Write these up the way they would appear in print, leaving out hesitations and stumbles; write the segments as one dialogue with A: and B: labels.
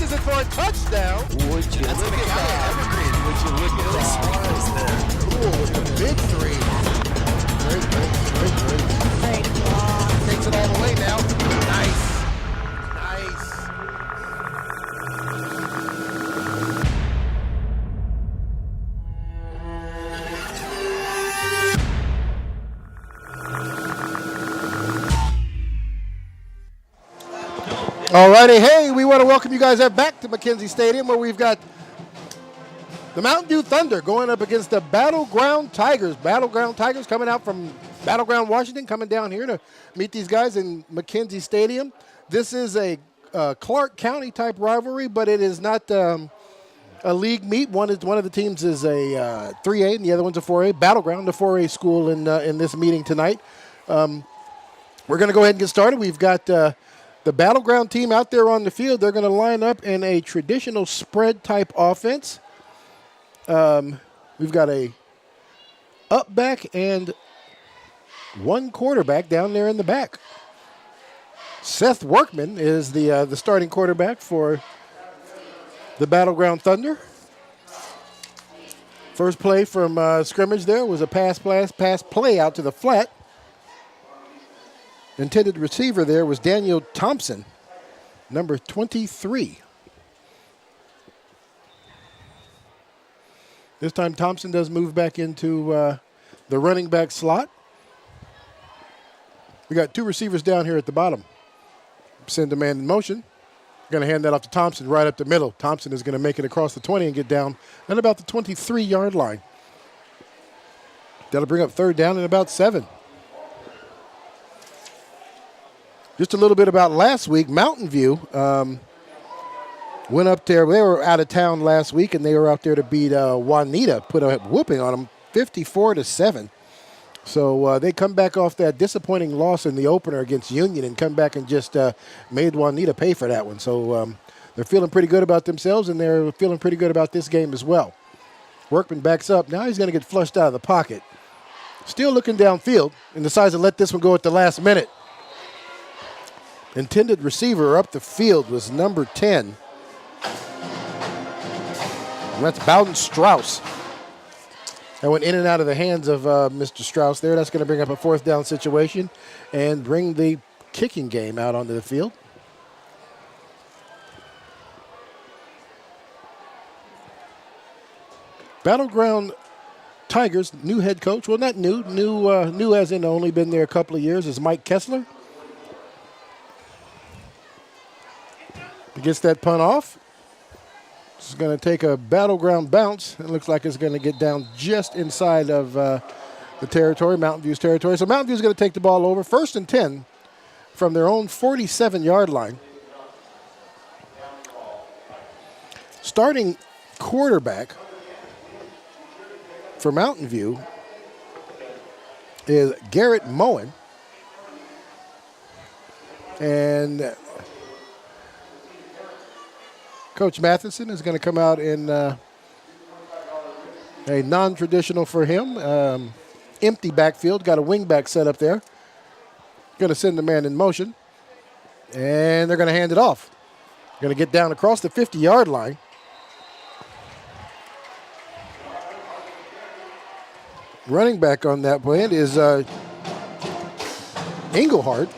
A: launches it for a touchdown.
B: Would you look at that? Evergreen. Would you look at that?
A: Cool with the big three. Great. Takes it all the way now. Nice. All righty, hey, we want to welcome you guys back to McKenzie Stadium, where we've got the Mountain View Thunder going up against the Battleground Tigers. Battleground Tigers coming out from Battleground, Washington, coming down here to meet these guys in McKenzie Stadium. This is a Clark County type rivalry, but it is not a league meet. One of the teams is a 3A, and the other one's a 4A. Battleground, the 4A school in this meeting tonight. We're going to go ahead and get started. We've got the Battleground team out there on the field. They're going to line up in a traditional spread type offense. We've got a up back and one quarterback down there in the back. Seth Workman is the starting quarterback for the Battleground Thunder. First play from scrimmage there was a pass play out to the flat. Intended receiver there was Daniel Thompson, number 23. This time Thompson does move back into the running back slot. We got two receivers down here at the bottom. Send a man in motion. Going to hand that off to Thompson right up the middle. Thompson is going to make it across the 20 and get down at about the 23-yard line. That'll bring up third down and about 7. Just a little bit about last week. Mountain View went up there. They were out of town last week, and they were out there to beat Juanita, put a whooping on them, 54-7. So they come back off that disappointing loss in the opener against Union and come back and just made Juanita pay for that one. So they're feeling pretty good about themselves, and they're feeling pretty good about this game as well. Workman backs up. Now he's going to get flushed out of the pocket. Still looking downfield and decides to let this one go at the last minute. Intended receiver up the field was number 10. And that's Bowden Strauss. That went in and out of the hands of Mr. Strauss there. That's going to bring up a fourth down situation and bring the kicking game out onto the field. Battleground Tigers, new head coach. Well, not new. New as in only been there a couple of years, is Mike Kessler. He gets that punt off. It's going to take a Battleground bounce. It looks like it's going to get down just inside of the territory, Mountain View's territory. So Mountain View's going to take the ball over. 1st and 10 from their own 47-yard line. Starting quarterback for Mountain View is Garrett Moen. And Coach Matheson is going to come out in a non-traditional for him. Empty backfield. Got a wingback set up there. Going to send the man in motion. And they're going to hand it off. Going to get down across the 50-yard line. Running back on that play is Engelhardt.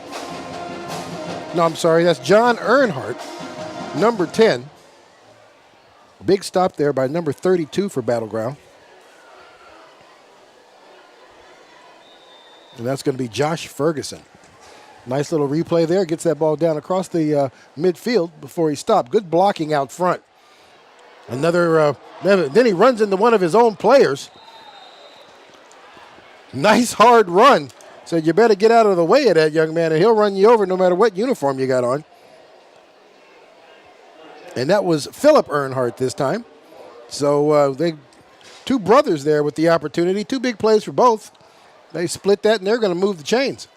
A: No, I'm sorry. That's John Earnhardt, number 10. Big stop there by number 32 for Battleground. And that's going to be Josh Ferguson. Nice little replay there. Gets that ball down across the midfield before he stopped. Good blocking out front. Another, then he runs into one of his own players. Nice hard run. Said, you better get out of the way of that young man, and he'll run you over no matter what uniform you got on. And that was Philip Earnhardt this time. So two brothers there with the opportunity. Two big plays for both. They split that, and they're going to move the chains.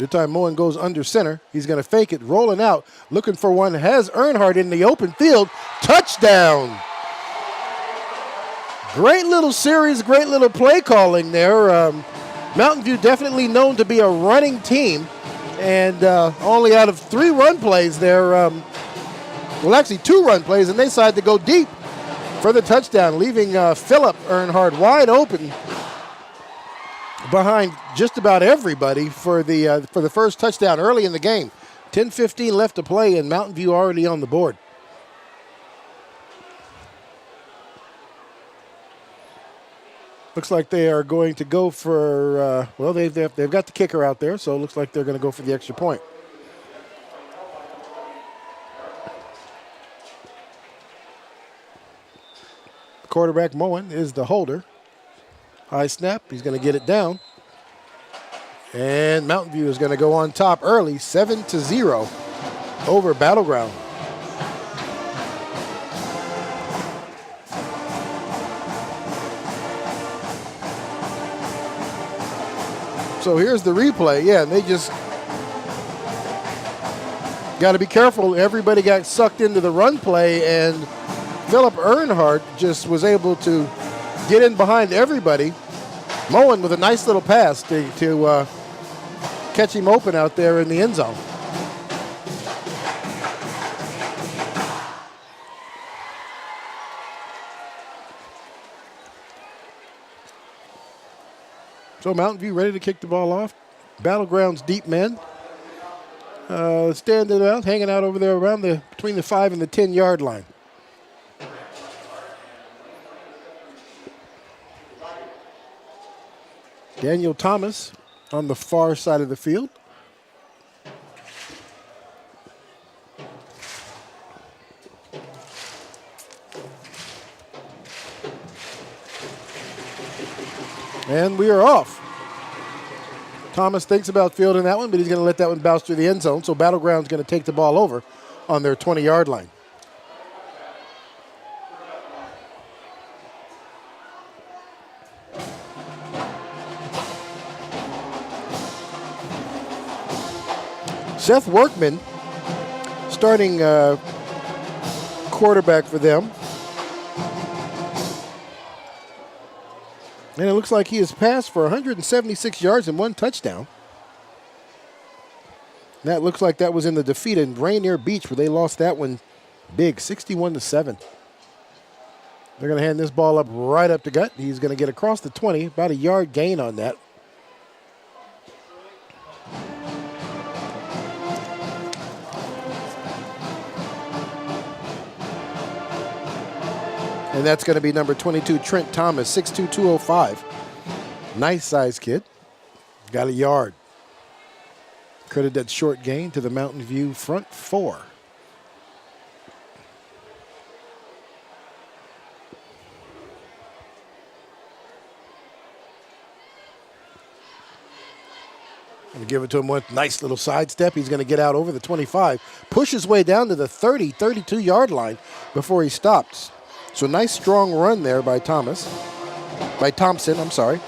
A: This time Moen goes under center. He's going to fake it, rolling out, looking for one. Has Earnhardt in the open field. Touchdown. Great little series, great little play calling there. Mountain View definitely known to be a running team, and only out of 3 run plays there, well, actually 2 run plays, and they decided to go deep for the touchdown, leaving Philip Earnhardt wide open behind just about everybody for the first touchdown early in the game. 10:15 left to play, and Mountain View already on the board. Looks like they are going to go for, well, they've got the kicker out there, so it looks like they're going to go for the extra point. Quarterback Moen is the holder. High snap, he's going to get it down. And Mountain View is going to go on top early, 7-0 over Battleground. So here's the replay. Yeah, they just got to be careful. Everybody got sucked into the run play, and Philip Earnhardt just was able to get in behind everybody. Moen with a nice little pass to catch him open out there in the end zone. So Mountain View ready to kick the ball off. Battleground's deep men standing out, hanging out over there around between the 5 and the 10-yard line. Daniel Thomas on the far side of the field. And we are off. Thomas thinks about fielding that one, but he's going to let that one bounce through the end zone. So Battleground's going to take the ball over on their 20-yard line. Seth Workman, starting quarterback for them. And it looks like he has passed for 176 yards and 1 touchdown. That looks like that was in the defeat in Rainier Beach, where they lost that one big, 61-7. They're going to hand this ball up right up to gut. He's going to get across the 20, about a yard gain on that. And that's going to be number 22, Trent Thomas, 6'2", 205. Nice size kid. Got a yard. Credit that short gain to the Mountain View front 4. Going to give it to him with a nice little sidestep. He's going to get out over the 25, push his way down to the 30, 32-yard line before he stops. So nice strong run there by Thompson, I'm sorry.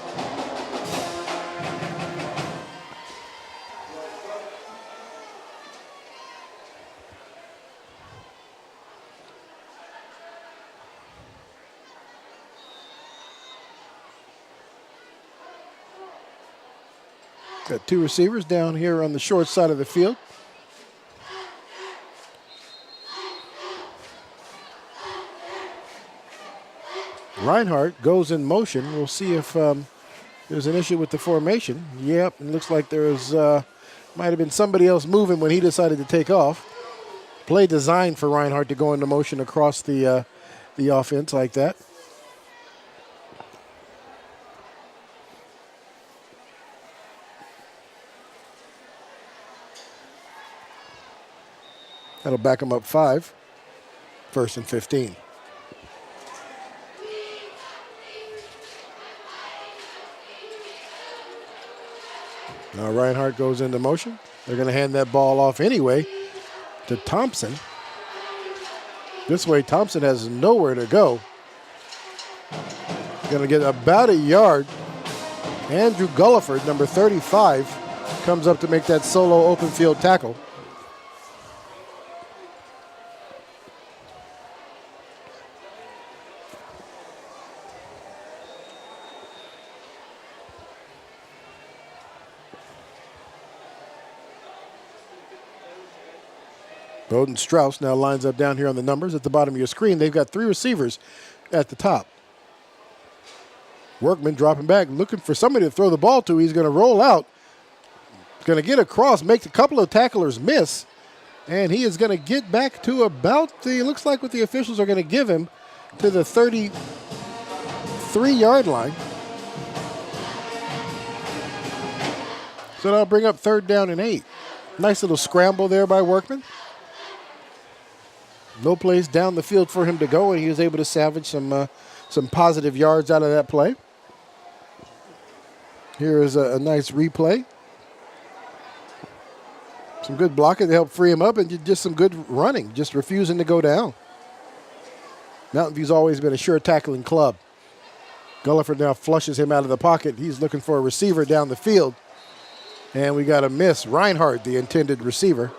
A: Got 2 receivers down here on the short side of the field. Reinhardt goes in motion. We'll see if there's an issue with the formation. Yep, it looks like there's might have been somebody else moving when he decided to take off. Play designed for Reinhardt to go into motion across the offense like that. That'll back him up 5. 1st and 15. Now Reinhardt goes into motion. They're going to hand that ball off anyway to Thompson. This way, Thompson has nowhere to go. Going to get about a yard. Andrew Gulliford, number 35, comes up to make that solo open field tackle. Bowden Strauss now lines up down here on the numbers at the bottom of your screen. They've got 3 receivers at the top. Workman dropping back, looking for somebody to throw the ball to. He's going to roll out. Going to get across, make a couple of tacklers miss. And he is going to get back to about the, looks like what the officials are going to give him, to the 33-yard line. So that'll bring up 3rd down and 8. Nice little scramble there by Workman. No place down the field for him to go, and he was able to salvage some positive yards out of that play. Here is a nice replay. Some good blocking to help free him up, and just some good running, just refusing to go down. Mountain View's always been a sure tackling club. Gulliford now flushes him out of the pocket. He's looking for a receiver down the field. And we got a miss. Reinhardt, the intended receiver.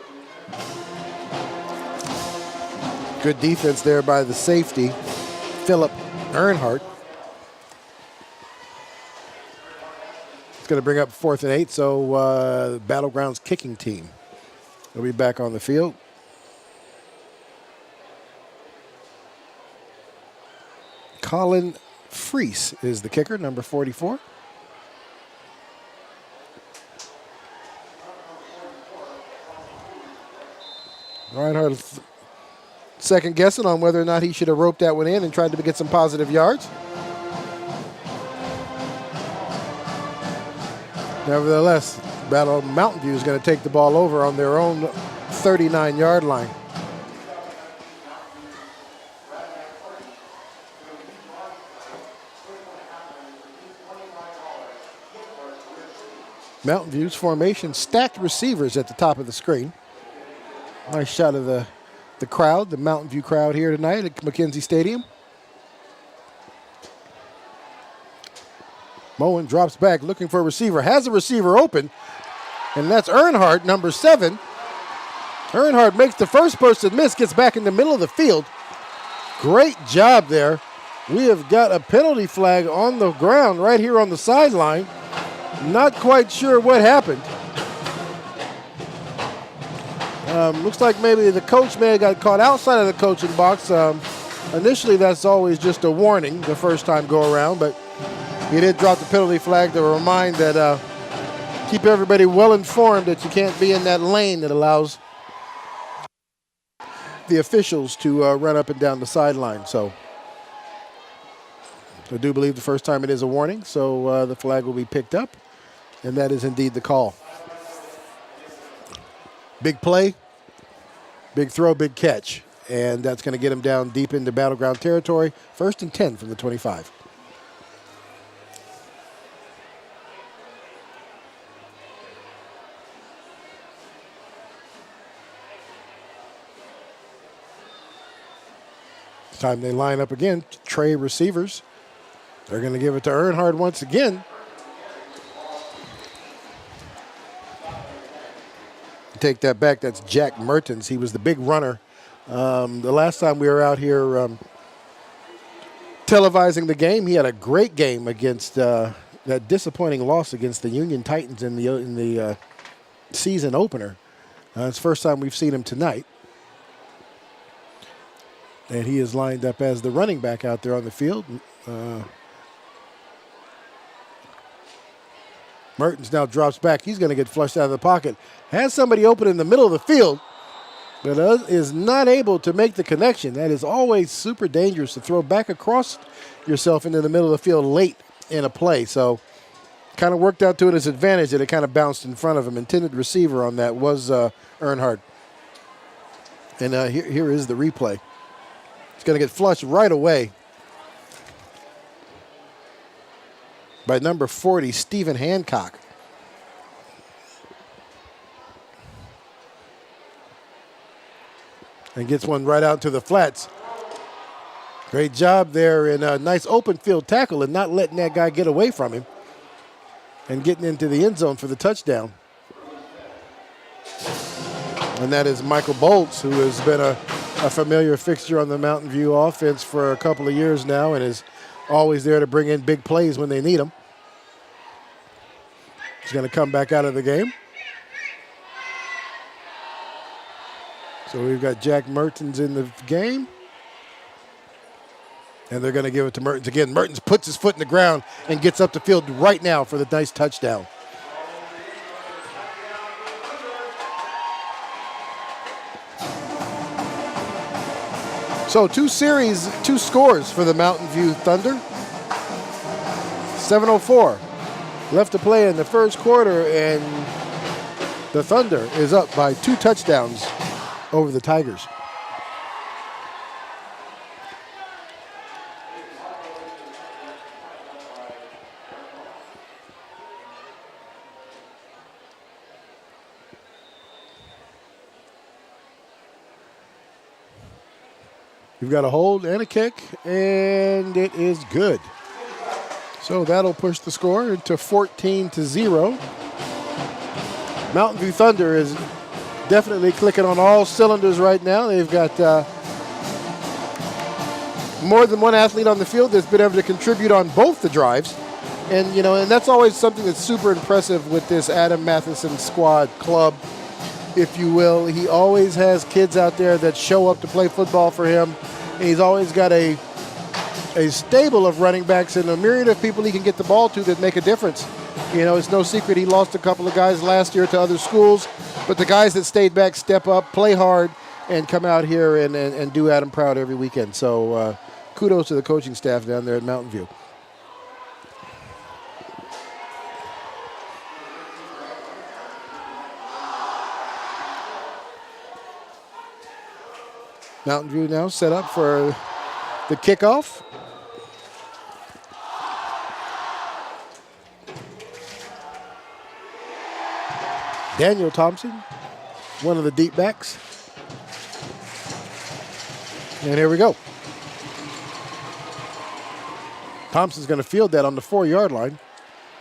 A: Good defense there by the safety, Philip Earnhardt. It's going to bring up 4th and 8, so Battlegrounds kicking team will be back on the field. Colin Freese is the kicker, number 44. Reinhardt second guessing on whether or not he should have roped that one in and tried to get some positive yards. Nevertheless, Mountain View is going to take the ball over on their own 39-yard line. Mountain View's formation, stacked receivers at the top of the screen. Nice shot of the crowd, the Mountain View crowd here tonight at McKenzie Stadium. Moen drops back looking for a receiver, has a receiver open, and that's Earnhardt, number 7. Earnhardt makes the first person miss, gets back in the middle of the field. Great job there. We have got a penalty flag on the ground right here on the sideline. Not quite sure what happened. Looks like maybe the coach may have got caught outside of the coaching box. Initially, that's always just a warning the first time go around, but he did drop the penalty flag to remind that keep everybody well informed that you can't be in that lane that allows the officials to run up and down the sideline. So I do believe the first time it is a warning, so the flag will be picked up, and that is indeed the call. Big play, big throw, big catch, and that's going to get him down deep into battleground territory. 1st and 10 from the 25. It's time they line up again. Trey receivers. They're going to give it to Earnhardt once again. Take that back. That's Jack Mertens. He was the big runner. The last time we were out here televising the game, he had a great game against that disappointing loss against the Union Titans in the season opener. It's the first time we've seen him tonight. And he is lined up as the running back out there on the field. Mertens now drops back. He's going to get flushed out of the pocket. Has somebody open in the middle of the field, but is not able to make the connection. That is always super dangerous to throw back across yourself into the middle of the field late in a play. So kind of worked out to his advantage that it kind of bounced in front of him. Intended receiver on that was Earnhardt. And here is the replay. It's going to get flushed right away by number 40, Stephen Hancock. And gets one right out to the flats. Great job there, and a nice open field tackle and not letting that guy get away from him and getting into the end zone for the touchdown. And that is Michael Bolts, who has been a familiar fixture on the Mountain View offense for a couple of years now and is always there to bring in big plays when they need them. He's going to come back out of the game. So we've got Jack Mertens in the game. And they're going to give it to Mertens again. Mertens puts his foot in the ground and gets up the field right now for the nice touchdown. So two scores for the Mountain View Thunder. 7:04 left to play in the first quarter, and the Thunder is up by 2 touchdowns over the Tigers. We've got a hold and a kick, and it is good. So that'll push the score into 14-0. Mountain View Thunder is definitely clicking on all cylinders right now. They've got more than one athlete on the field that's been able to contribute on both the drives. And, and that's always something that's super impressive with this Adam Matheson squad club, if you will. He always has kids out there that show up to play football for him. And he's always got a stable of running backs and a myriad of people he can get the ball to that make a difference. It's no secret he lost a couple of guys last year to other schools, but the guys that stayed back step up, play hard, and come out here and do Adam proud every weekend. So kudos to the coaching staff down there at Mountain View. Mountain View now set up for the kickoff. Daniel Thompson, one of the deep backs. And here we go. Thompson's going to field that on the 4-yard line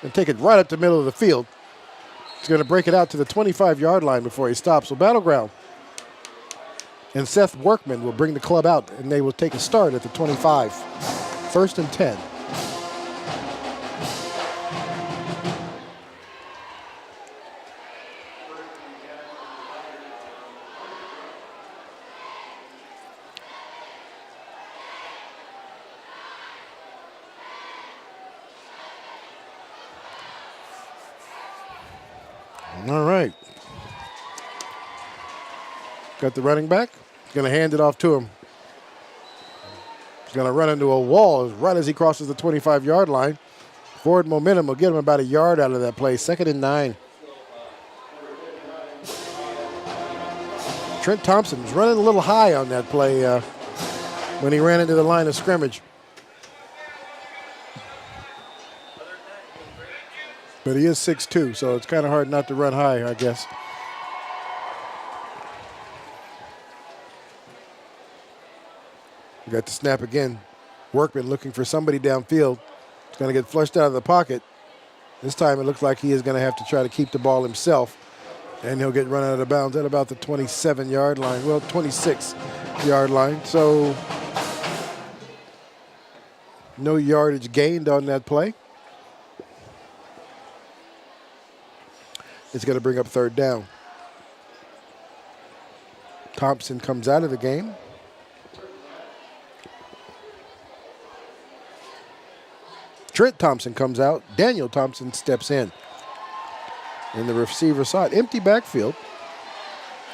A: and take it right up the middle of the field. He's going to break it out to the 25-yard line before he stops. So battleground. And Seth Workman will bring the club out, and they will take a start at the 25. 1st and 10. All right. Got the running back. He's going to hand it off to him. He's going to run into a wall right as he crosses the 25-yard line. Forward momentum will get him about a yard out of that play. 2nd and 9. Trent Thompson's running a little high on that play when he ran into the line of scrimmage. But he is 6'2", so it's kind of hard not to run high, I guess. We got the snap again. Workman looking for somebody downfield. It's going to get flushed out of the pocket. This time it looks like he is going to have to try to keep the ball himself. And he'll get run out of bounds at about the 27-yard line. Well, 26-yard line. So no yardage gained on that play. It's going to bring up 3rd down. Thompson comes out of the game. Trent Thompson comes out. Daniel Thompson steps in. And the receiver side, empty backfield.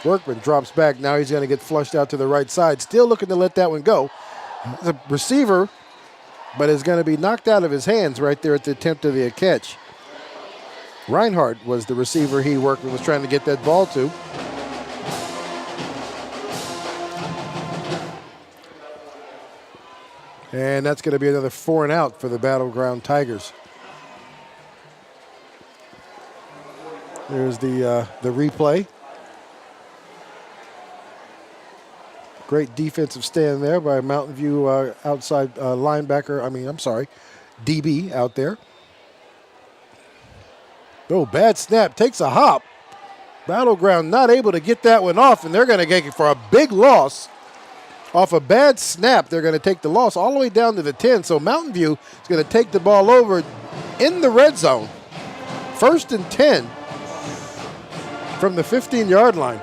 A: Workman drops back. Now he's going to get flushed out to the right side. Still looking to let that one go. The receiver, but is going to be knocked out of his hands right there at the attempt of the catch. Reinhardt was the receiver Workman was trying to get that ball to. And that's going to be another 4 and out for the Battleground Tigers. There's the replay. Great defensive stand there by Mountain View outside linebacker. DB out there. Oh, bad snap. Takes a hop. Battleground not able to get that one off, and they're going to get it for a big loss. Off a bad snap, they're going to take the loss all the way down to the 10. So Mountain View is going to take the ball over in the red zone. 1st and 10 from the 15-yard line.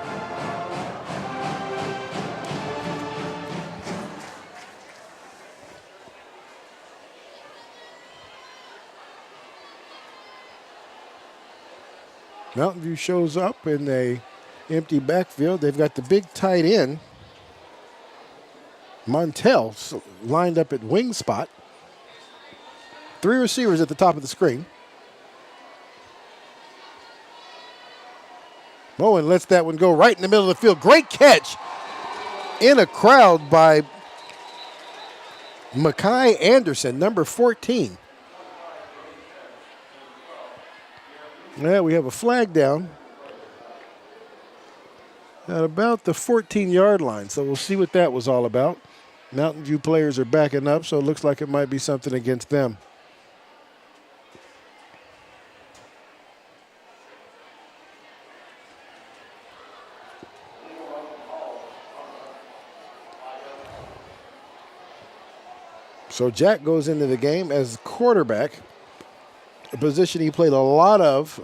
A: Mountain View shows up in a empty backfield. They've got the big tight end, Montel, lined up at wing spot. 3 receivers at the top of the screen. Moen lets that one go right in the middle of the field. Great catch in a crowd by Makai Anderson, number 14. Yeah, we have a flag down at about the 14-yard line, so we'll see what that was all about. Mountain View players are backing up, so it looks like it might be something against them. So Jack goes into the game as quarterback, a position he played a lot of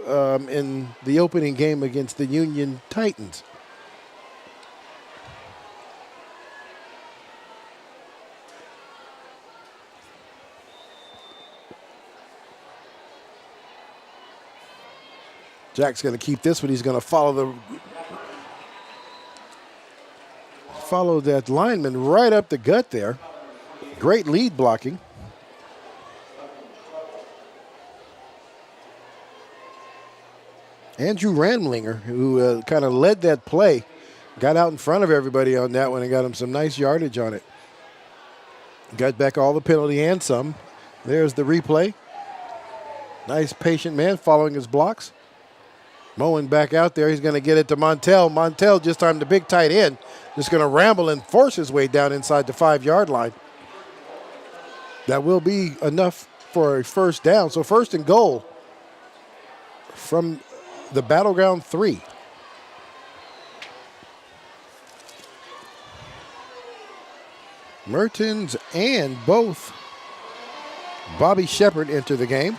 A: in the opening game against the Union Titans. Jack's going to keep this one. He's going to follow that lineman right up the gut there. Great lead blocking. Andrew Ramlinger, who kind of led that play, got out in front of everybody on that one and got him some nice yardage on it. Got back all the penalty and some. There's the replay. Nice patient man following his blocks. Moen back out there. He's going to get it to Montel. Montel just time the big tight end. Just going to ramble and force his way down inside the 5-yard line. That will be enough for a first down. So 1st and goal from the Battleground 3. Mertens and both Bobby Shepard enter the game.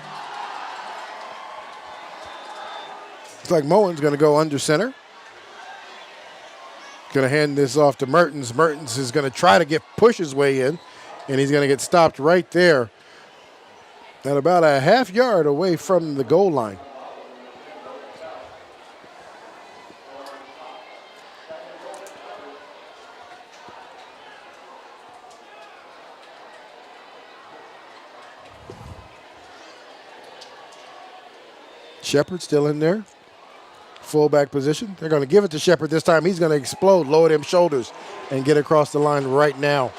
A: Looks like Moen's going to go under center. Going to hand this off to Mertens. Mertens is going to try to push his way in, and he's going to get stopped right there at about a half-yard away from the goal line. Shepard still in there. Fullback position. They're going to give it to Shepard this time. He's going to explode, lower them shoulders, and get across the line right now.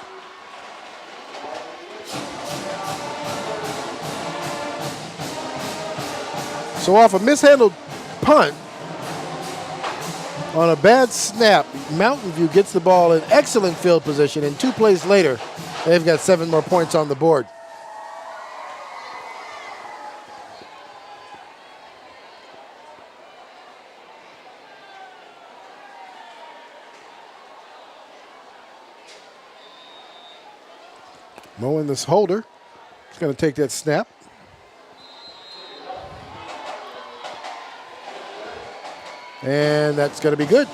A: So off a mishandled punt on a bad snap, Mountain View gets the ball in excellent field position, and 2 plays later, they've got 7 more points on the board. Moen, this holder, is going to take that snap. And that's going to be good.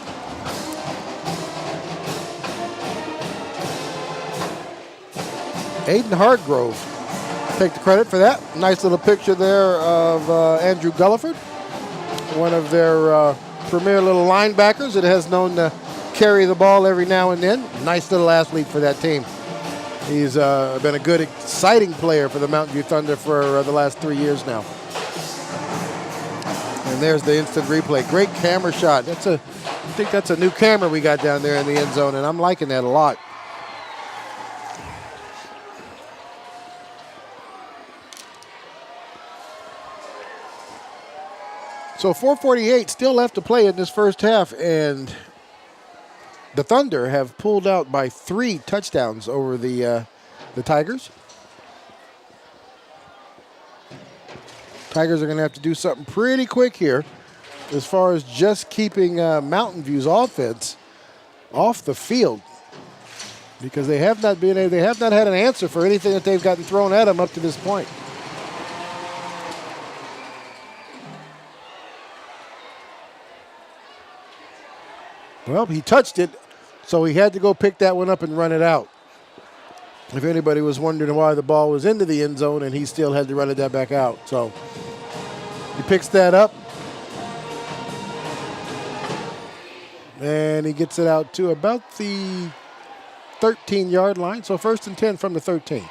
A: Aiden Hardgrove, take the credit for that. Nice little picture there of Andrew Gulliford, one of their premier little linebackers that has known to carry the ball every now and then. Nice little athlete for that team. He's been a good, exciting player for the Mountain View Thunder for the last 3 years now. And there's the instant replay. Great camera shot. I think that's a new camera we got down there in the end zone, and I'm liking that a lot. So 4:48 still left to play in this first half, and the Thunder have pulled out by 3 touchdowns over the Tigers. Tigers are going to have to do something pretty quick here as far as just keeping Mountain View's offense off the field, because they have not had an answer for anything that they've gotten thrown at them up to this point. Well, he touched it, so he had to go pick that one up and run it out. If anybody was wondering why the ball was into the end zone and he still had to run it back out. So he picks that up. And he gets it out to about the 13-yard line. So 1st and 10 from the 13.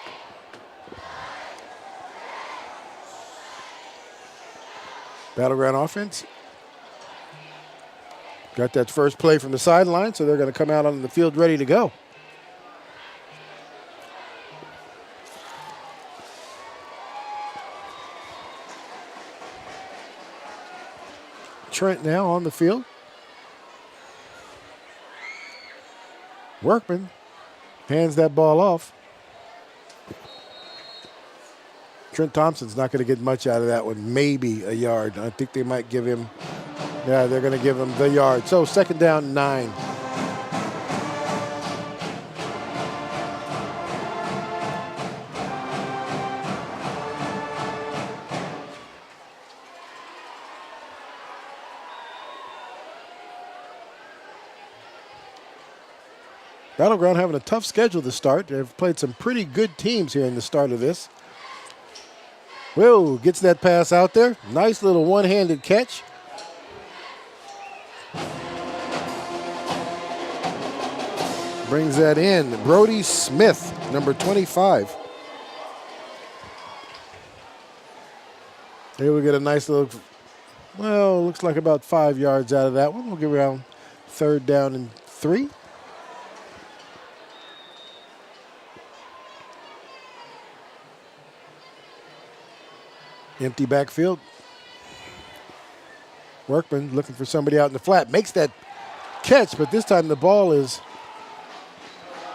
A: Battleground offense. Got that first play from the sideline, so they're going to come out on the field ready to go. Trent now on the field. Workman hands that ball off. Trent Thompson's not going to get much out of that one, maybe a yard. I think they might give him, yeah, they're going to give him the yard. So 2nd down, 9. Battleground having a tough schedule to start. They've played some pretty good teams here in the start of this. Whoa, gets that pass out there. Nice little one-handed catch. Brings that in. Brody Smith, number 25. Here we get a nice little, well, looks like about 5 yards out of that one. We'll get around 3rd down and 3. Empty backfield. Workman looking for somebody out in the flat. Makes that catch, but this time the ball is,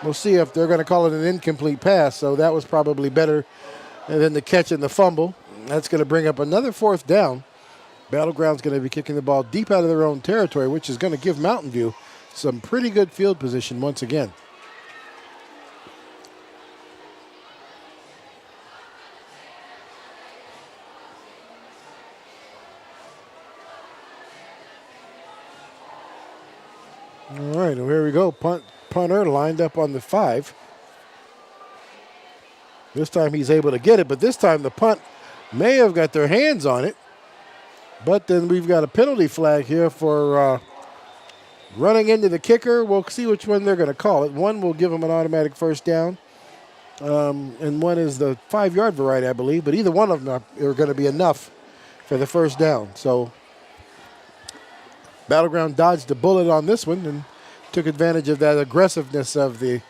A: we'll see if they're going to call it an incomplete pass. So that was probably better than the catch and the fumble. That's going to bring up another 4th down. Battleground's going to be kicking the ball deep out of their own territory, which is going to give Mountain View some pretty good field position once again. All right, and here we go. Punter lined up on the 5. This time he's able to get it, but this time the punt may have got their hands on it. But then we've got a penalty flag here for running into the kicker. We'll see which one they're going to call it. One will give them an automatic 1st down, and one is the 5-yard variety, I believe. But either one of them are going to be enough for the 1st down. So Battleground dodged a bullet on this one and took advantage of that aggressiveness of the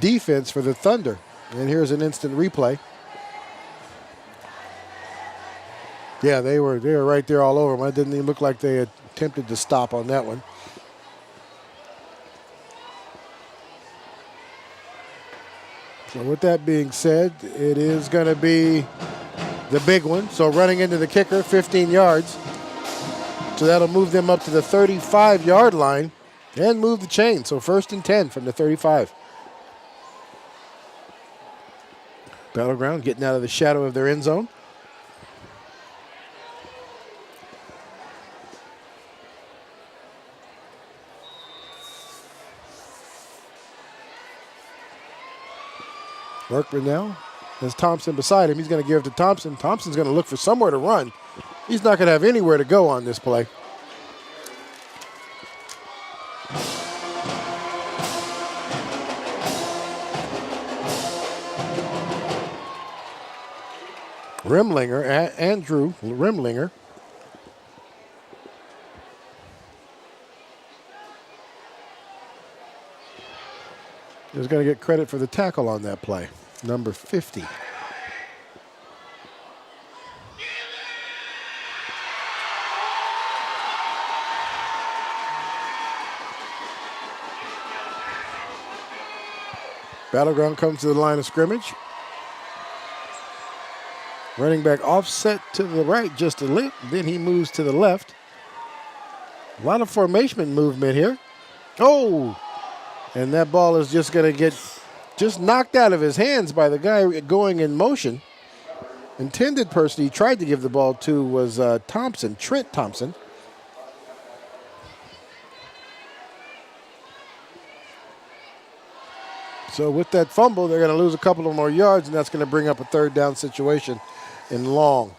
A: defense for the Thunder. And here's an instant replay. Yeah, they were right there all over them. It didn't even look like they had attempted to stop on that one. So with that being said, it is going to be the big one. So running into the kicker, 15 yards. So that'll move them up to the 35-yard line and move the chain. So 1st and 10 from the 35. Battleground getting out of the shadow of their end zone. Workman now has Thompson beside him. He's going to give it to Thompson. Thompson's going to look for somewhere to run. He's not going to have anywhere to go on this play. Andrew Rimlinger. Is going to get credit for the tackle on that play. Number 50. Battleground comes to the line of scrimmage. Running back offset to the right just a little. Then he moves to the left. A lot of formation movement here. Oh! And that ball is just going to get just knocked out of his hands by the guy going in motion. Intended person he tried to give the ball to was Thompson, Trent Thompson. So with that fumble, they're going to lose a couple of more yards, and that's going to bring up a 3rd down situation in long.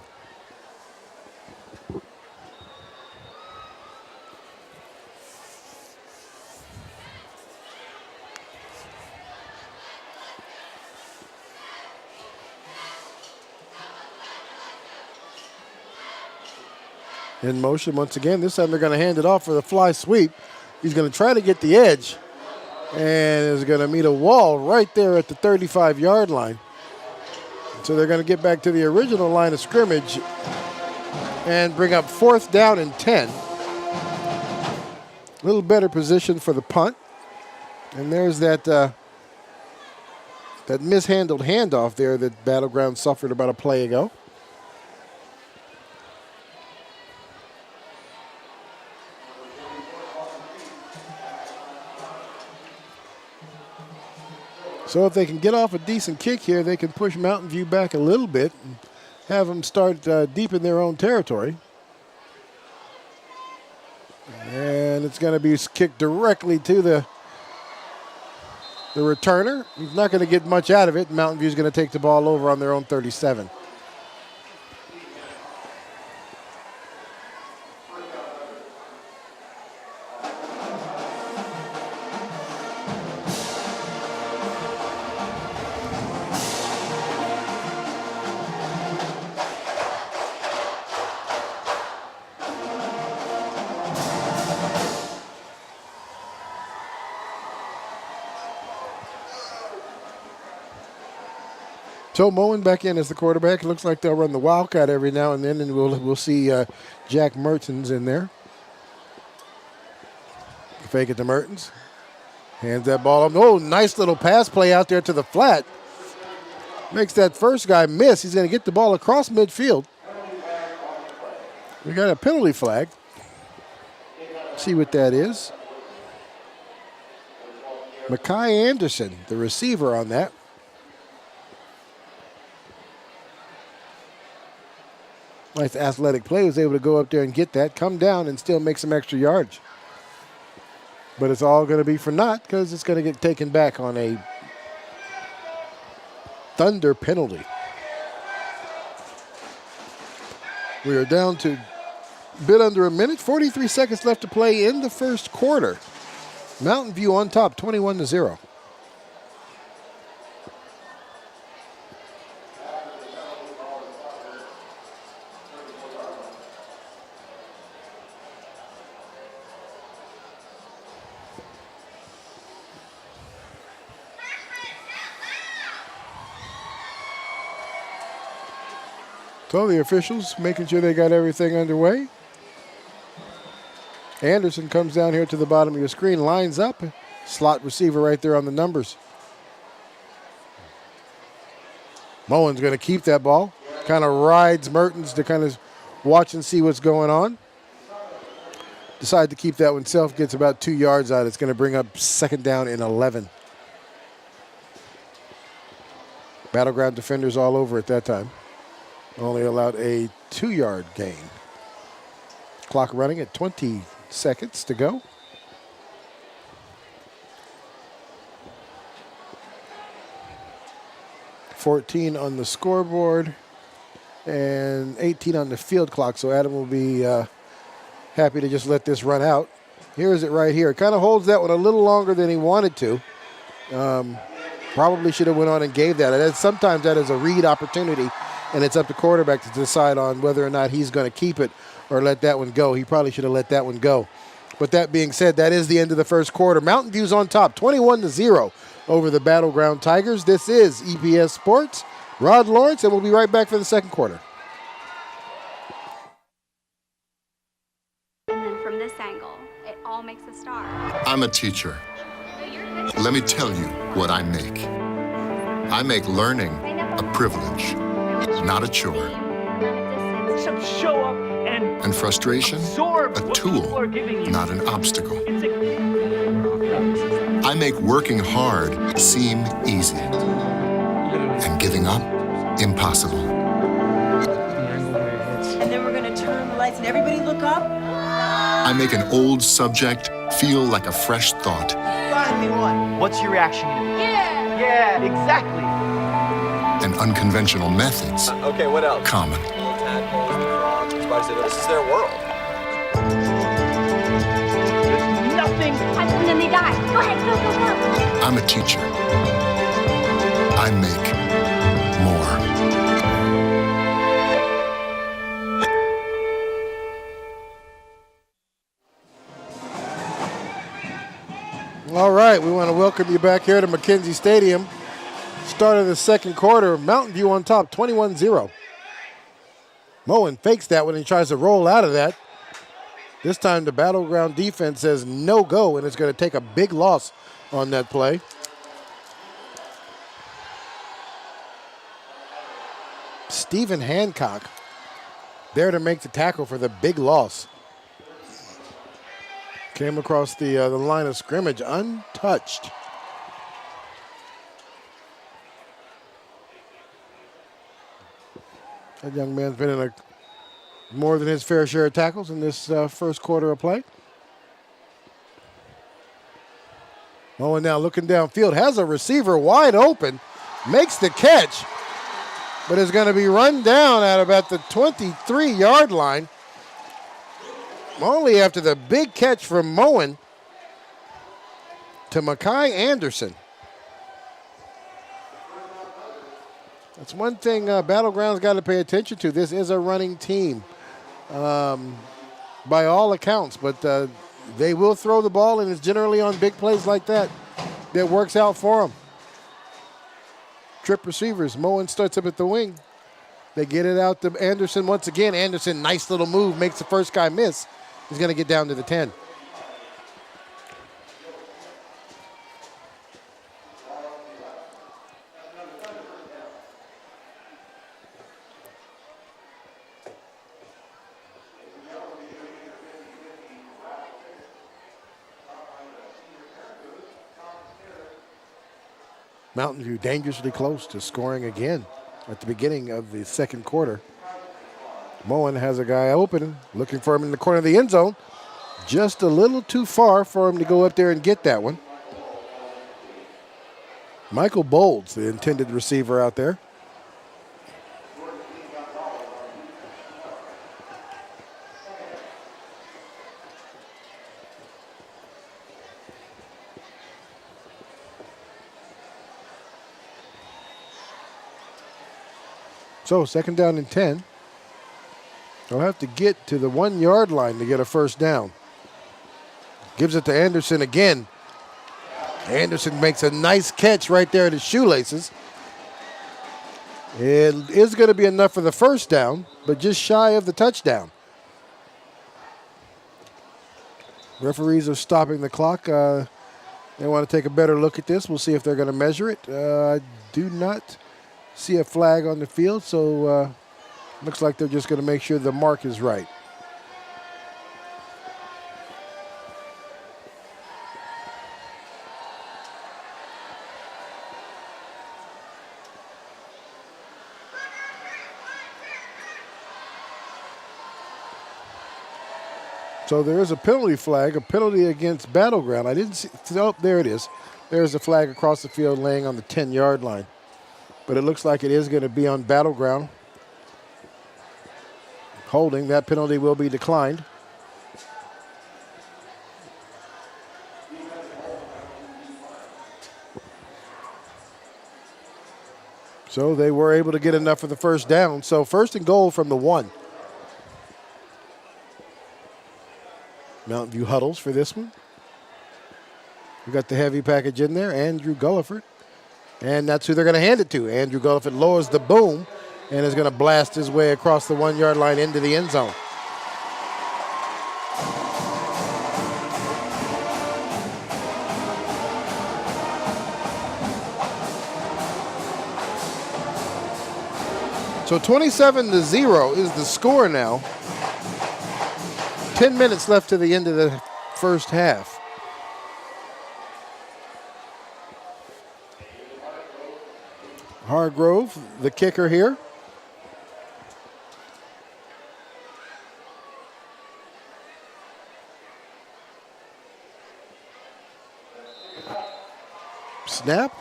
A: In motion once again. This time they're going to hand it off for the fly sweep. He's going to try to get the edge and is going to meet a wall right there at the 35-yard line. So they're going to get back to the original line of scrimmage and bring up 4th down and 10. A little better position for the punt. And there's that mishandled handoff there that Battleground suffered about a play ago. So if they can get off a decent kick here, they can push Mountain View back a little bit and have them start deep in their own territory. And it's going to be kicked directly to the returner. He's not going to get much out of it. Mountain View's going to take the ball over on their own 37. So Moen back in as the quarterback. It looks like they'll run the Wildcat every now and then, and we'll see Jack Mertens in there. Fake it to Mertens. Hands that ball up. Oh, nice little pass play out there to the flat. Makes that first guy miss. He's going to get the ball across midfield. We got a penalty flag. See what that is. Makai Anderson, the receiver on that. Nice athletic play. Was able to go up there and get that, come down, and still make some extra yards. But it's all going to be for naught because it's going to get taken back on a Thunder penalty. We are down to a bit under a minute. 43 seconds left to play in the first quarter. Mountain View on top, 21-0. So the officials making sure they got everything underway. Anderson comes down here to the bottom of your screen, lines up, slot receiver right there on the numbers. Moen's going to keep that ball. Kind of rides Mertens to kind of watch and see what's going on. Decide to keep that one himself, gets about 2 yards out. It's going to bring up 2nd down and 11. Battleground defenders all over at that time. Only allowed a 2-yard gain. Clock running at 20 seconds to go. $14 on the scoreboard and 18 on the field clock. So Adam will be happy to just let this run out. Here is it right here. Kind of holds that one a little longer than he wanted to. Probably should have went on and gave that. Sometimes that is a read opportunity, and it's up to quarterback to decide on whether or not he's going to keep it or let that one go. He probably should have let that one go. But that being said, that is the end of the first quarter. Mountain View's on top, 21-0 over the Battleground Tigers. This is EPS Sports. Rod Lawrence, and we'll be right back for the second quarter.
C: And then from this angle, it all makes a star.
D: I'm a teacher. Let me tell you what I make. I make learning a privilege, not a chore.
E: Show up
D: And frustration, a tool, not an obstacle. I make working hard seem easy and giving up impossible.
F: And then we're gonna turn the lights and everybody look up.
D: I make an old subject feel like a fresh thought.
F: Find me one.
E: What's your reaction gonna be? Yeah, exactly.
D: And unconventional methods
B: Okay, what else?
D: common.
B: Little tadpoles, the frogs, the spiders, this is their world.
E: There's nothing.
C: And then they die. Go ahead, go, go, go.
D: I'm a teacher. I make more.
A: All right, we want to welcome you back here to McKenzie Stadium. Start of the second quarter, Mountain View on top, 21-0. Moen fakes that when he tries to roll out of that. This time the Battleground defense says no go, and it's going to take a big loss on that play. Stephen Hancock there to make the tackle for the big loss. Came across the line of scrimmage untouched. That young man's been in more than his fair share of tackles in this first quarter of play. Moen now looking downfield, has a receiver wide open, makes the catch, but is going to be run down at about the 23-yard line. Only after the big catch from Moen to Makai Anderson. That's one thing Battleground's got to pay attention to. This is a running team by all accounts, but they will throw the ball, and it's generally on big plays like that that works out for them. Trip receivers. Moen starts up at the wing. They get it out to Anderson once again. Anderson, nice little move, makes the first guy miss. He's going to get down to the 10. Mountain View dangerously close to scoring again at the beginning of the second quarter. Moen has a guy open, looking for him in the corner of the end zone. Just a little too far for him to go up there and get that one. Michael Bolds, the intended receiver out there. So, second down and 10. They'll have to get to the 1-yard line to get a first down. Gives it to Anderson again. Anderson makes a nice catch right there at his shoelaces. It is going to be enough for the first down, but just shy of the touchdown. Referees are stopping the clock. They want to take a better look at this. We'll see if they're going to measure it. I do not see a flag on the field, so looks like they're just going to make sure the mark is right. So there is a penalty flag, a penalty against Battleground. I didn't see, oh, there it is. There's a flag across the field laying on the 10-yard line. But it looks like it is going to be on Battleground. Holding, that penalty will be declined. So they were able to get enough for the first down. So first and goal from the 1. Mountain View huddles for this one. We got the heavy package in there, Andrew Gulliford. And that's who they're going to hand it to. Andrew Gulliford lowers the boom and is going to blast his way across the 1-yard line into the end zone. So 27-0 is the score now. 10 minutes left to the end of the first half. Hargrove, the kicker here. Snap.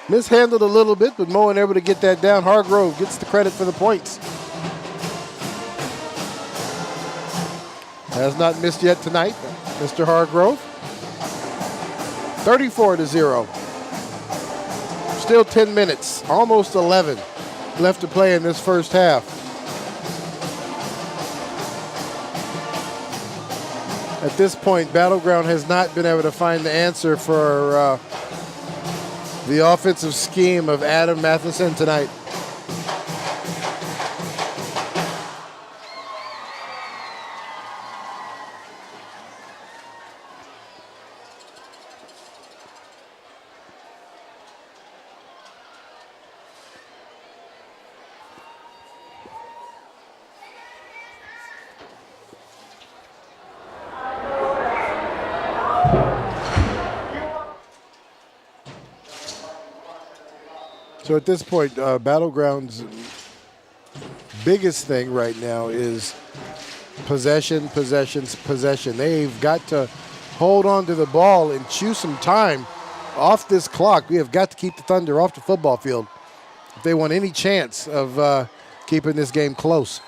A: Mishandled a little bit, but Moen able to get that down. Hargrove gets the credit for the points. Has not missed yet tonight, Mr. Hargrove. 34-0. Still 10 minutes, almost 11 left to play in this first half. At this point, Battleground has not been able to find the answer for the offensive scheme of Adam Matheson tonight. So at this point, Battleground's biggest thing right now is possession, possessions, possession. They've got to hold on to the ball and chew some time off this clock. We have got to keep the Thunder off the football field if they want any chance of keeping this game close.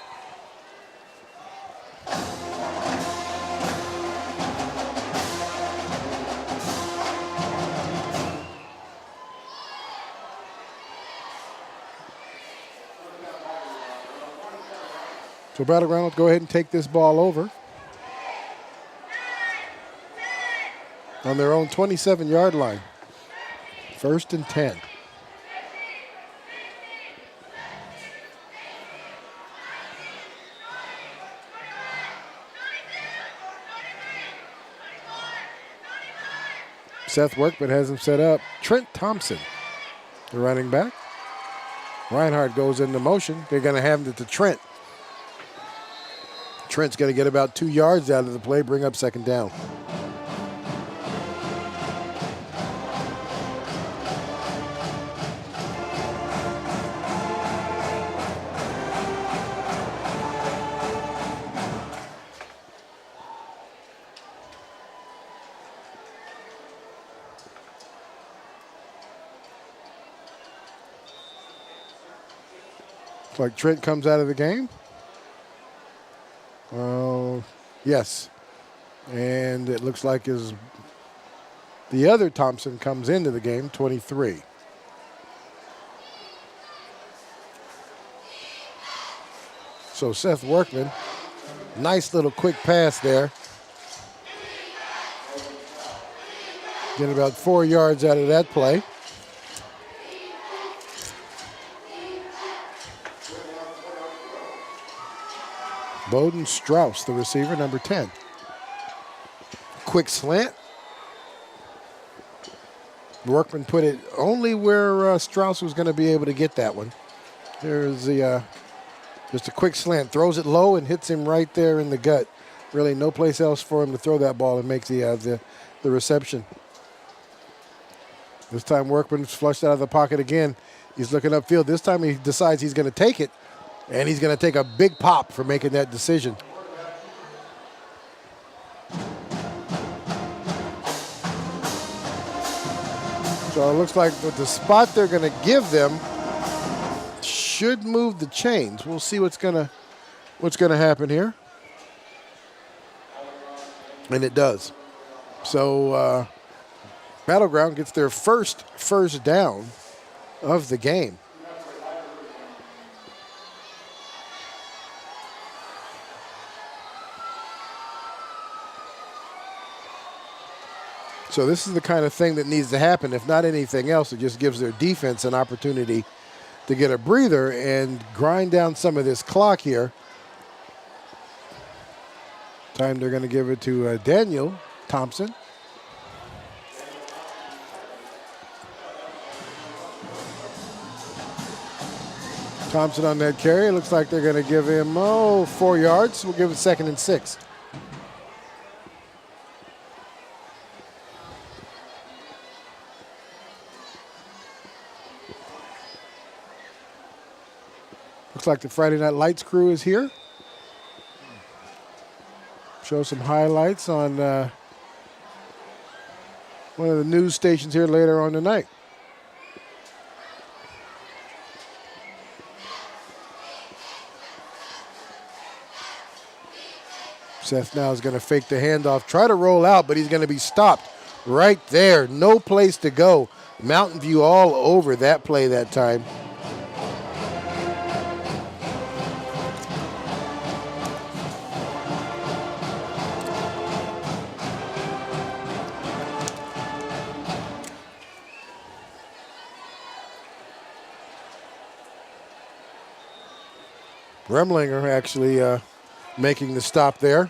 A: So Battleground will go ahead and take this ball over on their own 27-yard line. 1st and 10. Seth Workman has him set up. Trent Thompson, the running back. Reinhardt goes into motion. They're going to have it to Trent. Trent's going to get about 2 yards out of the play, bring up 2nd down. Looks like Trent comes out of the game. Yes. And it looks like the other Thompson comes into the game, 23. So Seth Workman, nice little quick pass there. Get about 4 yards out of that play. Bowden Strauss, the receiver, number 10. Quick slant. Workman put it only where Strauss was going to be able to get that one. There's just a quick slant. Throws it low and hits him right there in the gut. Really no place else for him to throw that ball and makes the reception. This time Workman's flushed out of the pocket again. He's looking upfield. This time he decides he's going to take it. And he's going to take a big pop for making that decision. So it looks like the spot they're going to give them should move the chains. We'll see what's going to happen here. And it does. So Battleground gets their first down of the game. So this is the kind of thing that needs to happen. If not anything else, it just gives their defense an opportunity to get a breather and grind down some of this clock here. Time they're going to give it to Daniel Thompson. Thompson on that carry. It looks like they're going to give him, 4 yards. We'll give it 2nd and 6. Looks like the Friday Night Lights crew is here. Show some highlights on one of the news stations here later on tonight. Seth now is going to fake the handoff, try to roll out, but he's going to be stopped right there. No place to go. Mountain View all over that play that time. Remlinger actually making the stop there.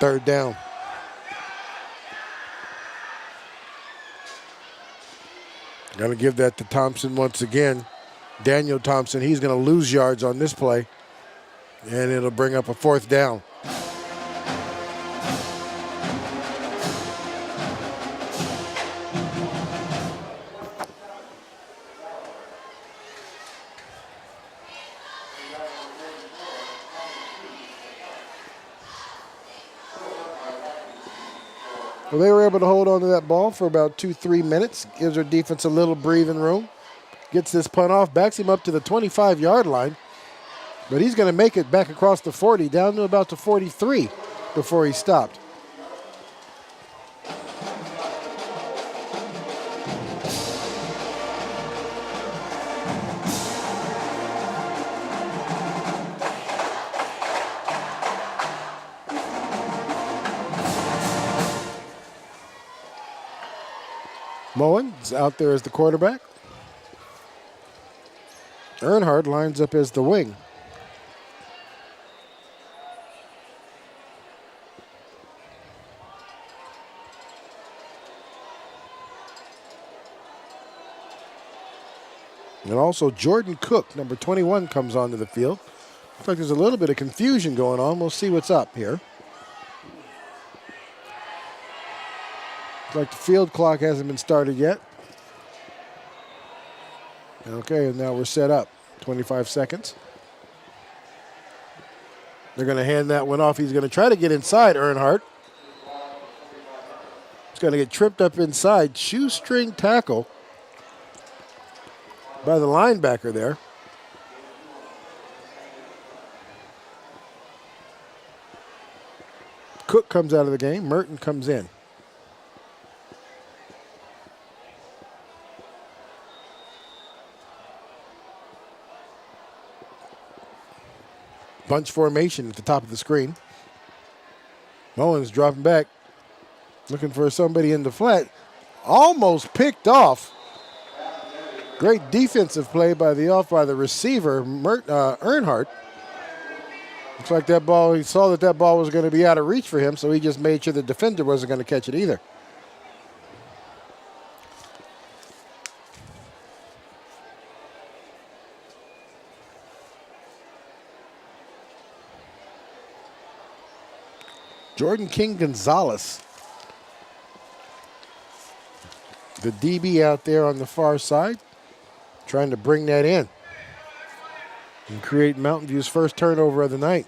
A: 3rd down. Going to give that to Thompson once again. Daniel Thompson, he's going to lose yards on this play, and it'll bring up a 4th down. Well, they were able to hold on to that ball for about 2-3 minutes. Gives their defense a little breathing room. Gets this punt off, backs him up to the 25-yard line. But he's going to make it back across the 40, down to about the 43 before he stopped. Mullins out there as the quarterback. Earnhardt lines up as the wing. And also Jordan Cook, number 21, comes onto the field. Looks like there's a little bit of confusion going on. We'll see what's up here. Looks like the field clock hasn't been started yet. Okay, and now we're set up. 25 seconds. They're going to hand that one off. He's going to try to get inside Earnhardt. He's going to get tripped up inside. Shoestring tackle by the linebacker there. Cook comes out of the game. Merton comes in. Bunch formation at the top of the screen. Mullins dropping back, looking for somebody in the flat. Almost picked off. Great defensive play by the receiver, Earnhardt. Looks like that ball, he saw that ball was going to be out of reach for him, so he just made sure the defender wasn't going to catch it either. Jordan King Gonzalez, the DB out there on the far side, trying to bring that in and create Mountain View's first turnover of the night.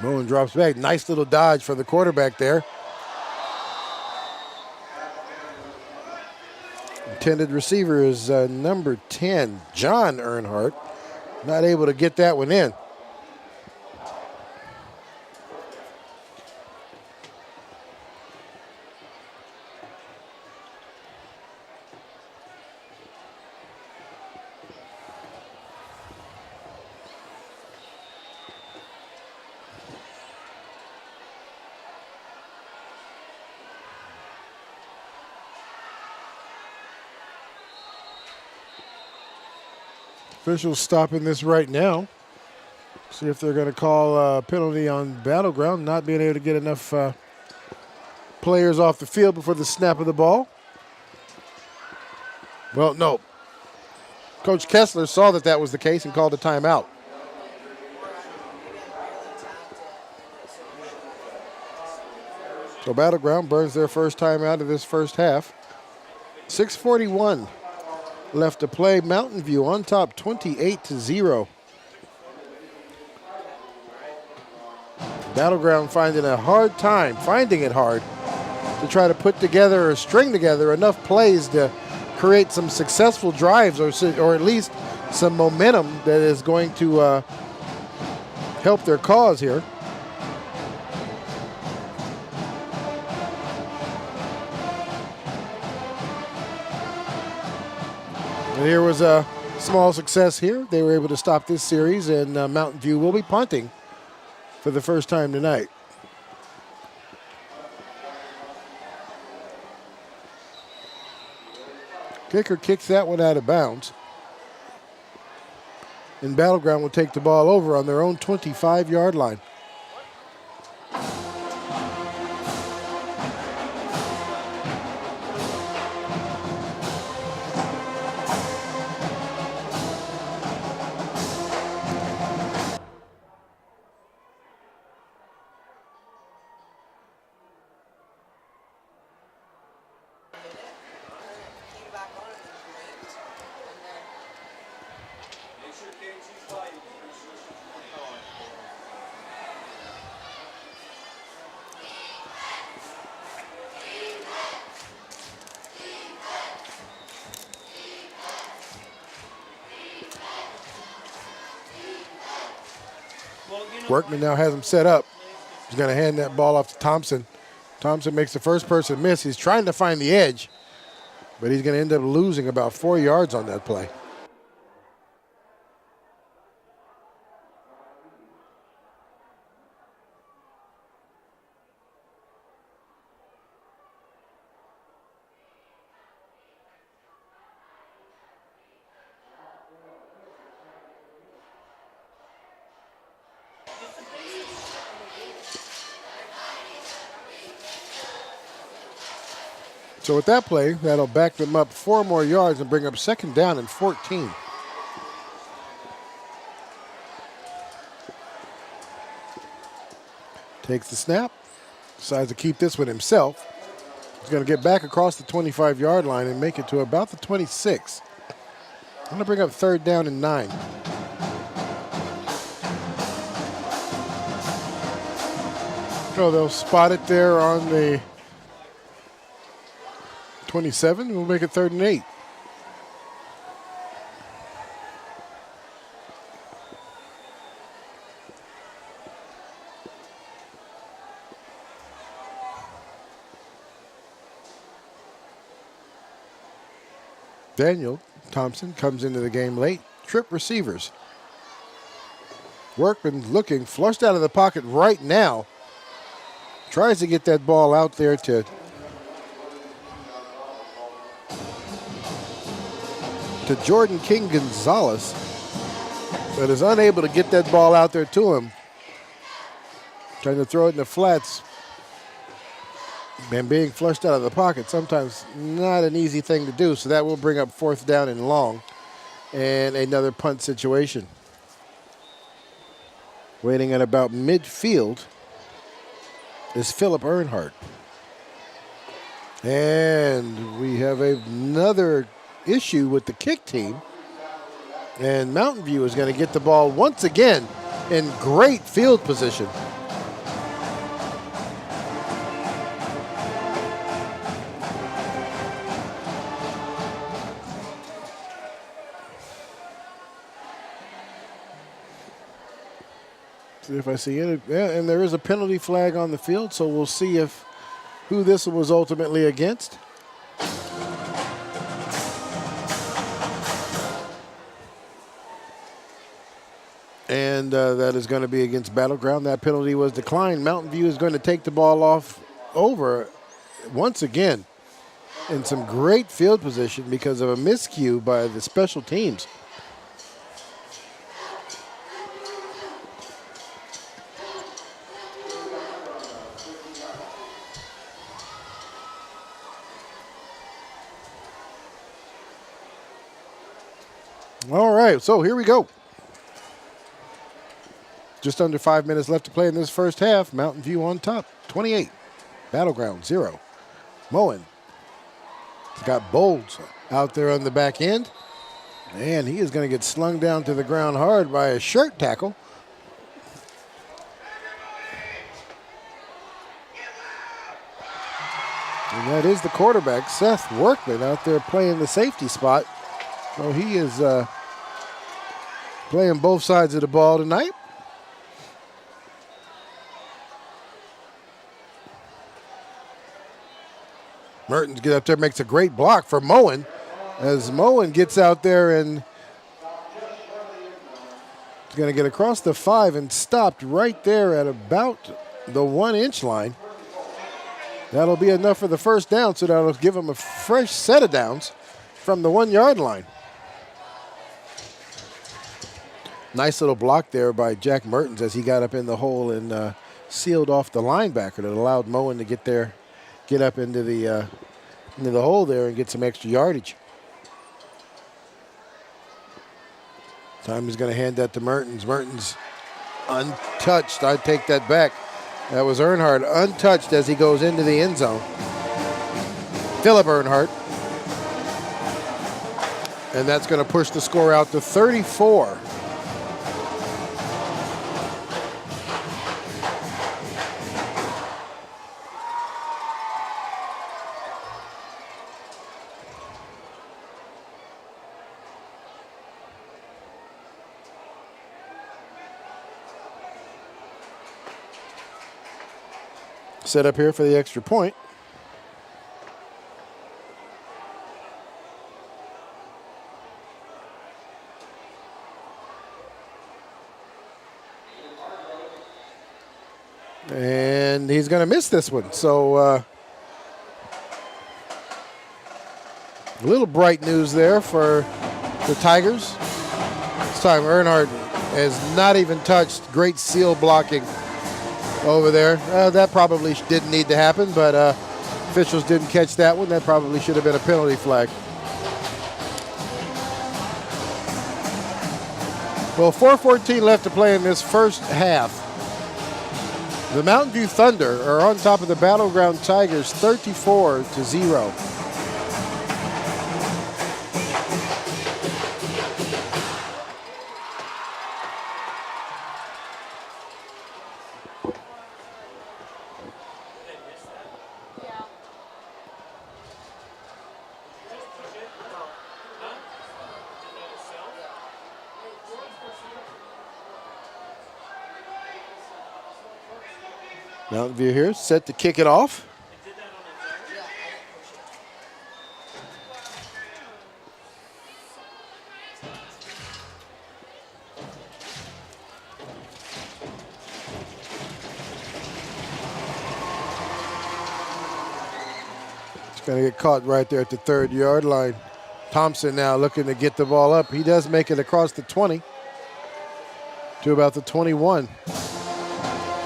A: Bowen drops back. Nice little dodge for the quarterback there. Intended receiver is number 10, John Earnhardt. Not able to get that one in. Officials stopping this right now. See if they're going to call a penalty on Battleground, not being able to get enough players off the field before the snap of the ball. Well, no. Coach Kessler saw that was the case and called a timeout. So Battleground burns their first timeout of this first half. 6:41 left to play. Mountain View on top 28-0. Battleground finding it hard to try to put together or string together enough plays to create some successful drives or at least some momentum that is going to help their cause here. And here was a small success here. They were able to stop this series, and Mountain View will be punting for the first time tonight. Kicker kicks that one out of bounds. and Battleground will take the ball over on their own 25-yard line. Workman now has him set up. He's going to hand that ball off to Thompson. Thompson makes the first person miss. He's trying to find the edge, but he's going to end up losing about 4 yards on that play. So with that play, that'll back them up 4 more yards and bring up 2nd down and 14. Takes the snap, decides to keep this one himself. He's going to get back across the 25-yard line and make it to about the 26. I'm going to bring up 3rd down and 9. So they'll spot it there on the 27. We'll make it 3rd and 8. Daniel Thompson comes into the game late. Trip receivers. Workman looking, flushed out of the pocket right now. Tries to get that ball out there to Jordan King Gonzalez, but is unable to get that ball out there to him. Trying to throw it in the flats and being flushed out of the pocket, sometimes not an easy thing to do, so that will bring up 4th down and long and another punt situation. Waiting at about midfield is Philip Earnhardt. And we have another issue with the kick team, and Mountain View is going to get the ball once again in great field position. See if I see it. Yeah, and there is a penalty flag on the field, so we'll see if who this was ultimately against. And that is going to be against Battleground. That penalty was declined. Mountain View is going to take the ball off over once again in some great field position because of a miscue by the special teams. All right, so here we go. Just under 5 minutes left to play in this first half. Mountain View on top, 28. Battleground, 0. Moen. He's got Bolds out there on the back end. And he is going to get slung down to the ground hard by a shirt tackle. And that is the quarterback, Seth Workman, out there playing the safety spot. So he is playing both sides of the ball tonight. Mertens gets up there, makes a great block for Moen. As Moen gets out there and is going to get across the 5 and stopped right there at about the 1-inch line. That'll be enough for the first down, so that'll give him a fresh set of downs from the 1-yard line. Nice little block there by Jack Mertens as he got up in the hole and sealed off the linebacker that allowed Moen to get up into the hole there and get some extra yardage. Time he's going to hand that to Mertens. Mertens untouched. I take that back. That was Earnhardt untouched as he goes into the end zone. Philip Earnhardt. And that's going to push the score out to 34. Set up here for the extra point. And he's going to miss this one. So a little bright news there for the Tigers. This time Earnhardt has not even touched. Great seal blocking over there. That probably didn't need to happen, but officials didn't catch that one. That probably should have been a penalty flag. Well, 4:14 left to play in this first half. The Mountain View Thunder are on top of the Battleground Tigers 34-0. Mountain View here, set to kick it off. It's going to get caught right there at the 3rd-yard line. Thompson now looking to get the ball up. He does make it across the 20 to about the 21.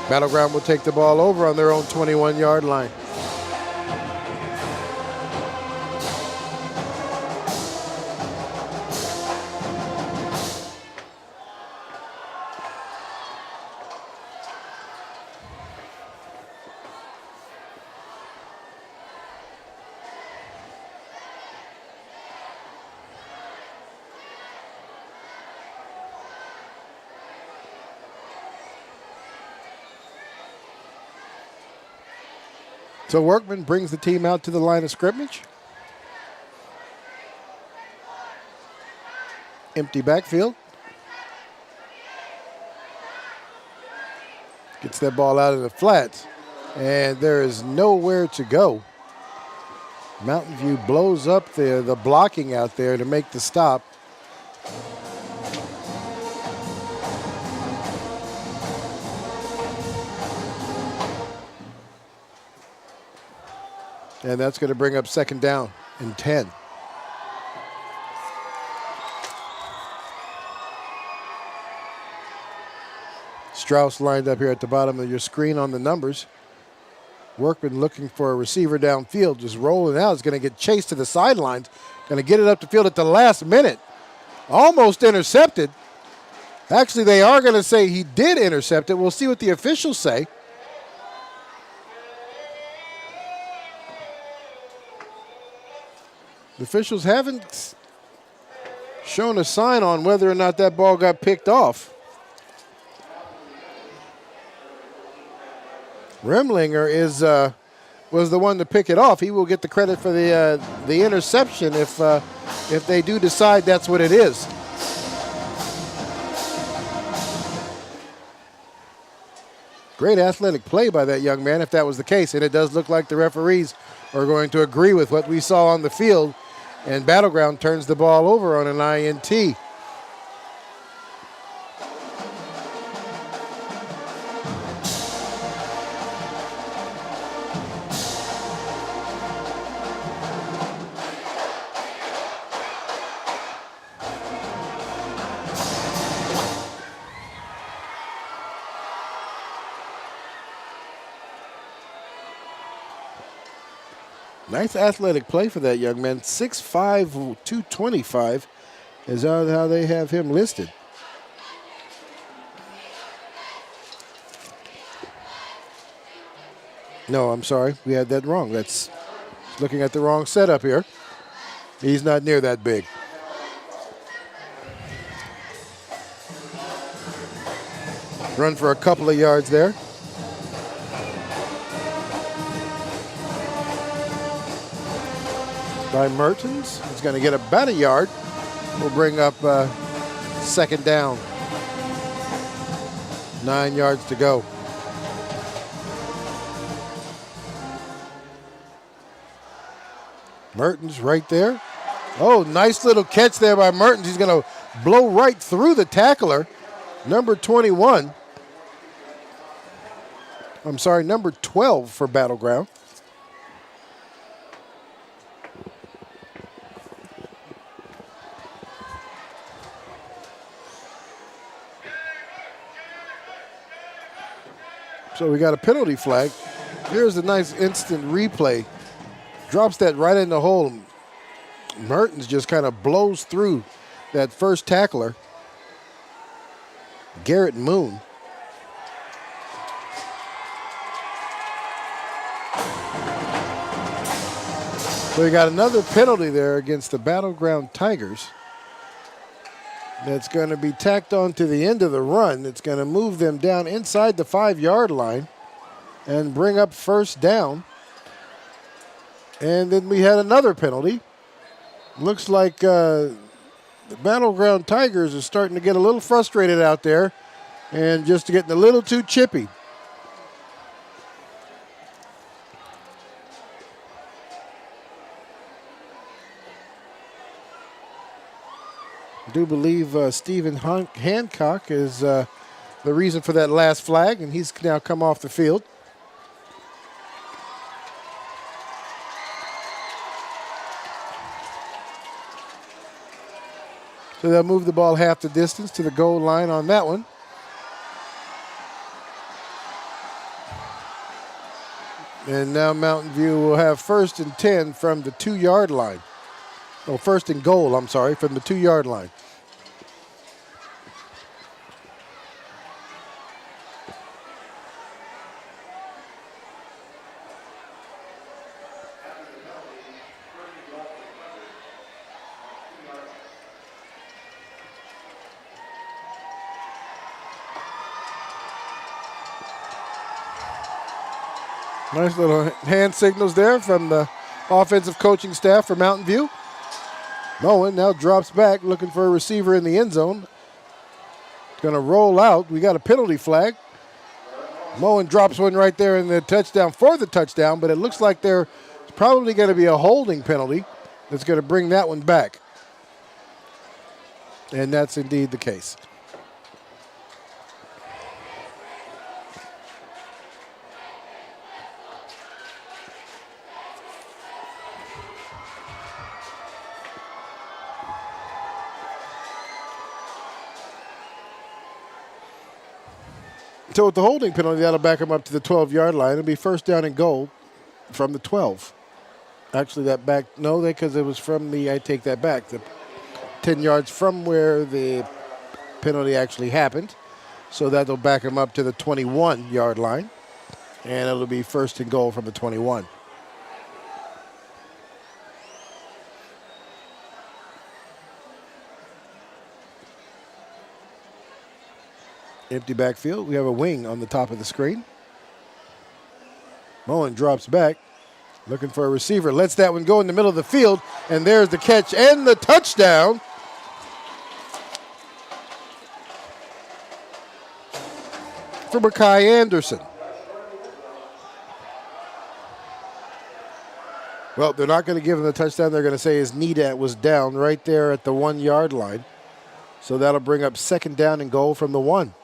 A: Battleground will take the ball over on their own 21-yard line. So Workman brings the team out to the line of scrimmage. Empty backfield. Gets that ball out of the flats. And there is nowhere to go. Mountain View blows up the blocking out there to make the stop. And that's going to bring up 2nd down and 10. Strauss lined up here at the bottom of your screen on the numbers. Workman looking for a receiver downfield, just rolling out. Is going to get chased to the sidelines. Going to get it up the field at the last minute. Almost intercepted. Actually, they are going to say he did intercept it. We'll see what the officials say. The officials haven't shown a sign on whether or not that ball got picked off. Remlinger was the one to pick it off. He will get the credit for the interception if they do decide that's what it is. Great athletic play by that young man if that was the case, and it does look like the referees are going to agree with what we saw on the field. And Battleground turns the ball over on an INT. Nice athletic play for that young man. 6'5", 225 is how they have him listed. No, I'm sorry. We had that wrong. That's looking at the wrong setup here. He's not near that big. Run for a couple of yards there. By Mertens. He's going to get about a yard. We'll bring up second down. 9 yards to go. Mertens right there. Oh, nice little catch there by Mertens. He's going to blow right through the tackler. Number 21. I'm sorry, number 12 for Battleground. So we got a penalty flag. Here's a nice instant replay. Drops that right in the hole. Mertens just kind of blows through that first tackler, Garrett Moon. So we got another penalty there against the Battleground Tigers. That's going to be tacked on to the end of the run. It's going to move them down inside the 5-yard line and bring up first down. And then we had another penalty. Looks like the Battleground Tigers are starting to get a little frustrated out there and just getting a little too chippy. I do believe Stephen Hancock is the reason for that last flag, and he's now come off the field. So they'll move the ball half the distance to the goal line on that one. And now Mountain View will have 1st and 10 from the 2-yard line. Oh, 1st and goal, I'm sorry, from the 2-yard line. Nice little hand signals there from the offensive coaching staff for Mountain View. Moen now drops back looking for a receiver in the end zone. Going to roll out. We got a penalty flag. Moen drops one right there in the touchdown for the touchdown, but it looks like there's probably going to be a holding penalty that's going to bring that one back. And that's indeed the case. So with the holding penalty, that'll back him up to the 12-yard line. It'll be 1st down and goal from the 12. Actually, that back, no, because it was from the, I take that back, the 10 yards from where the penalty actually happened. So that'll back him up to the 21-yard line. And it'll be 1st and goal from the 21. Empty backfield. We have a wing on the top of the screen. Moen drops back, looking for a receiver. Lets that one go in the middle of the field, and there's the catch and the touchdown. For Makai Anderson. Well, they're not going to give him the touchdown. They're going to say his knee was down right there at the 1-yard line. So that'll bring up 2nd down and goal from the 1.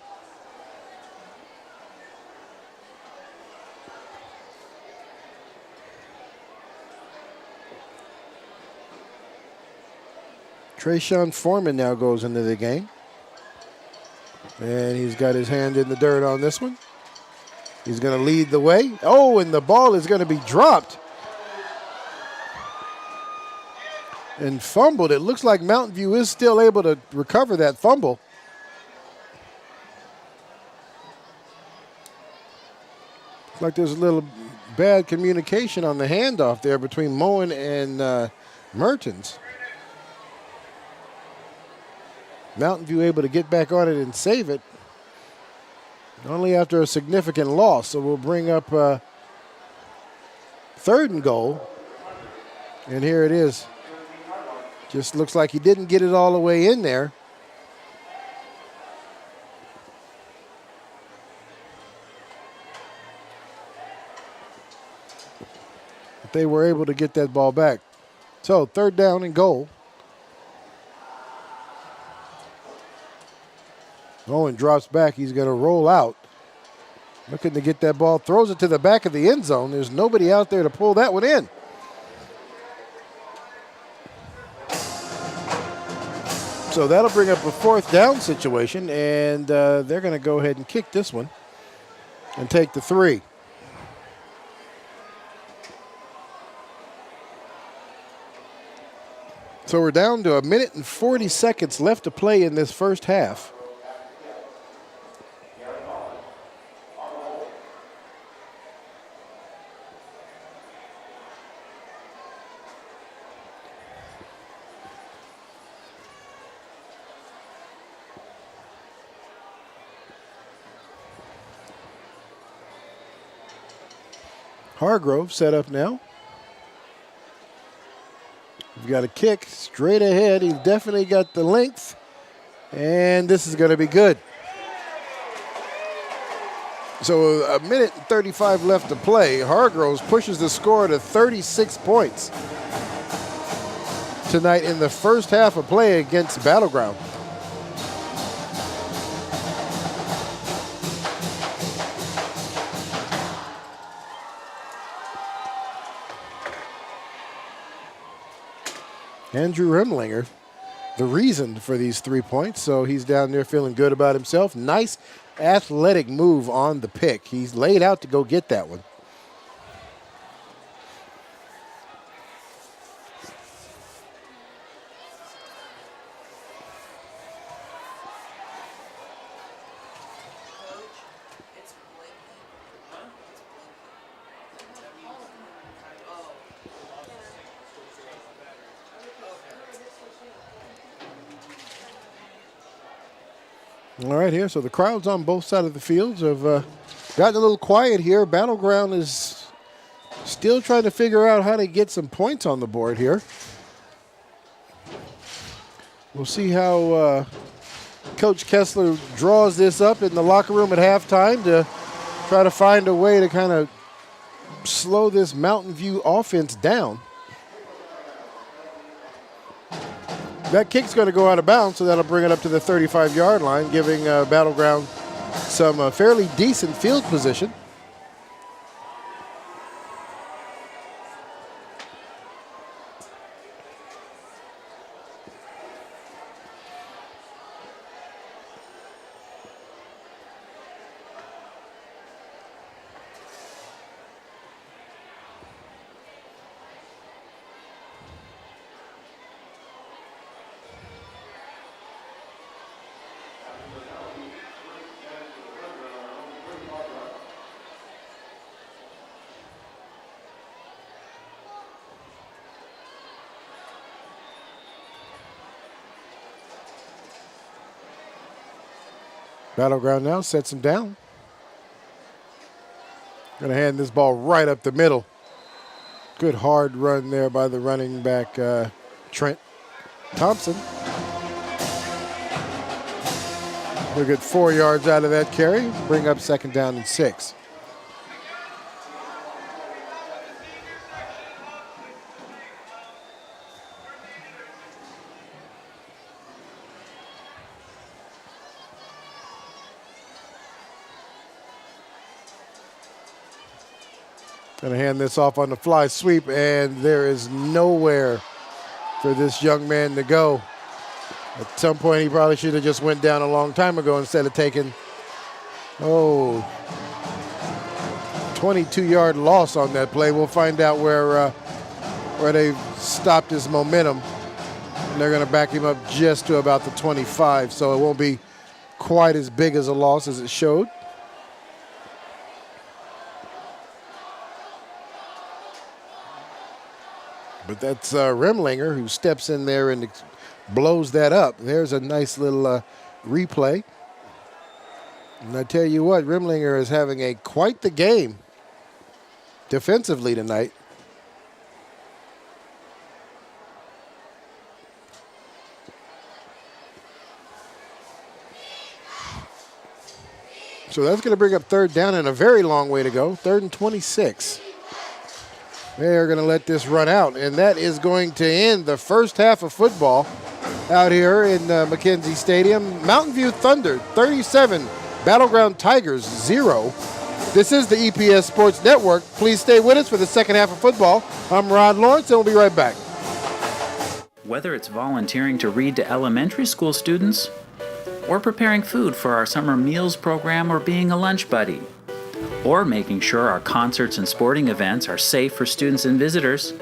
A: Trayshawn Foreman now goes into the game. And he's got his hand in the dirt on this one. He's going to lead the way. Oh, and the ball is going to be dropped. and fumbled. It looks like Mountain View is still able to recover that fumble. Looks like there's a little bad communication on the handoff there between Moen and Mertens. Mountain View able to get back on it and save it. Only after a significant loss. So we'll bring up 3rd and goal. And here it is. Just looks like he didn't get it all the way in there. But they were able to get that ball back. So 3rd down and goal. Owen drops back. He's going to roll out. Looking to get that ball. Throws it to the back of the end zone. There's nobody out there to pull that one in. So that'll bring up a 4th down situation, and they're going to go ahead and kick this one and take the 3. So we're down to 1 minute and 40 seconds left to play in this first half. Hargrove set up now. We've got a kick straight ahead. He's definitely got the length. And this is going to be good. So 1 minute and 35 left to play. Hargroves pushes the score to 36 points tonight in the first half of play against Battleground. Andrew Remlinger, the reason for these 3 points. So he's down there feeling good about himself. Nice athletic move on the pick. He's laid out to go get that one. All right, here, so the crowds on both sides of the fields have gotten a little quiet here. Battleground is still trying to figure out how to get some points on the board here. We'll see how Coach Kessler draws this up in the locker room at halftime to try to find a way to kind of slow this Mountain View offense down. That kick's going to go out of bounds, so that'll bring it up to the 35-yard line, giving Battleground some fairly decent field position. Battleground now sets him down. Going to hand this ball right up the middle. Good hard run there by the running back, Trent Thompson. We'll get 4 yards out of that carry. Bring up 2nd down and 6. Going to hand this off on the fly sweep, and there is nowhere for this young man to go. At some point, he probably should have just went down a long time ago instead of taking, 22-yard loss on that play. We'll find out where they've stopped his momentum. And they're going to back him up just to about the 25, so it won't be quite as big as a loss as it showed. But that's Remlinger who steps in there and blows that up. There's a nice little replay. And I tell you what, Remlinger is having quite the game defensively tonight. So that's going to bring up third down and a very long way to go. 3rd and 26. They're going to let this run out, and that is going to end the first half of football out here in McKenzie Stadium. Mountain View Thunder 37, Battleground Tigers 0. This is the EPS Sports Network. Please stay with us for the second half of football. I'm Rod Lawrence, and we'll be right back.
G: Whether it's volunteering to read to elementary school students, or preparing food for our summer meals program, or being a lunch buddy, or making sure our concerts and sporting events are safe for students and visitors,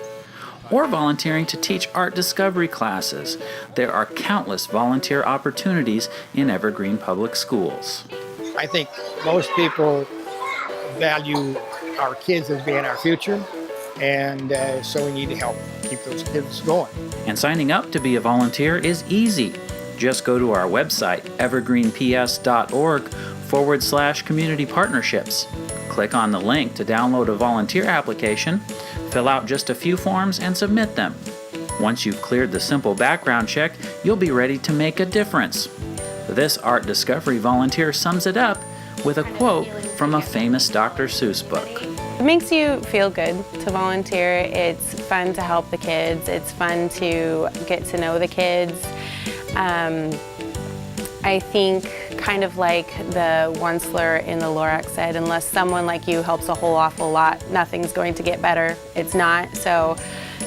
G: or volunteering to teach art discovery classes, there are countless volunteer opportunities in Evergreen Public Schools.
H: I think most people value our kids as being our future, and so we need to help keep those kids going.
G: And signing up to be a volunteer is easy. Just go to our website, evergreenps.org/community partnerships. Click on the link to download a volunteer application, fill out just a few forms, and submit them. Once you've cleared the simple background check, you'll be ready to make a difference. This art discovery volunteer sums it up with a quote from a famous Dr. Seuss book.
I: It makes you feel good to volunteer. It's fun to help the kids. It's fun to get to know the kids. I think, kind of like the one slur in the Lorax said, unless someone like you helps a whole awful lot, nothing's going to get better. It's not. So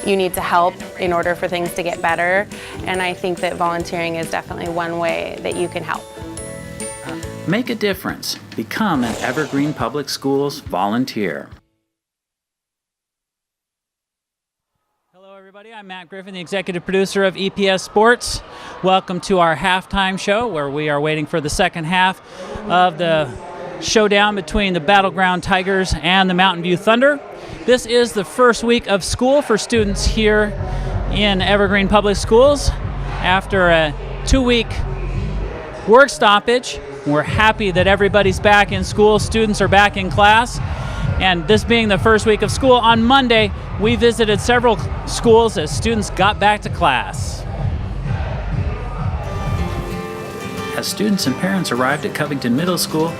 I: you need to help in order for things to get better. And I think that volunteering is definitely one way that you can help.
G: Make a difference. Become an Evergreen Public Schools volunteer.
J: Everybody, I'm Matt Griffin, the executive producer of EPS Sports. Welcome to our halftime show, where we are waiting for the second half of the showdown between the Battleground Tigers and the Mountain View Thunder. This is the first week of school for students here in Evergreen Public Schools. After a 2-week work stoppage, we're happy that everybody's back in school. Students are back in class. And this being the first week of school, on Monday, we visited several schools as students got back to class.
G: As students and parents arrived at Covington Middle School,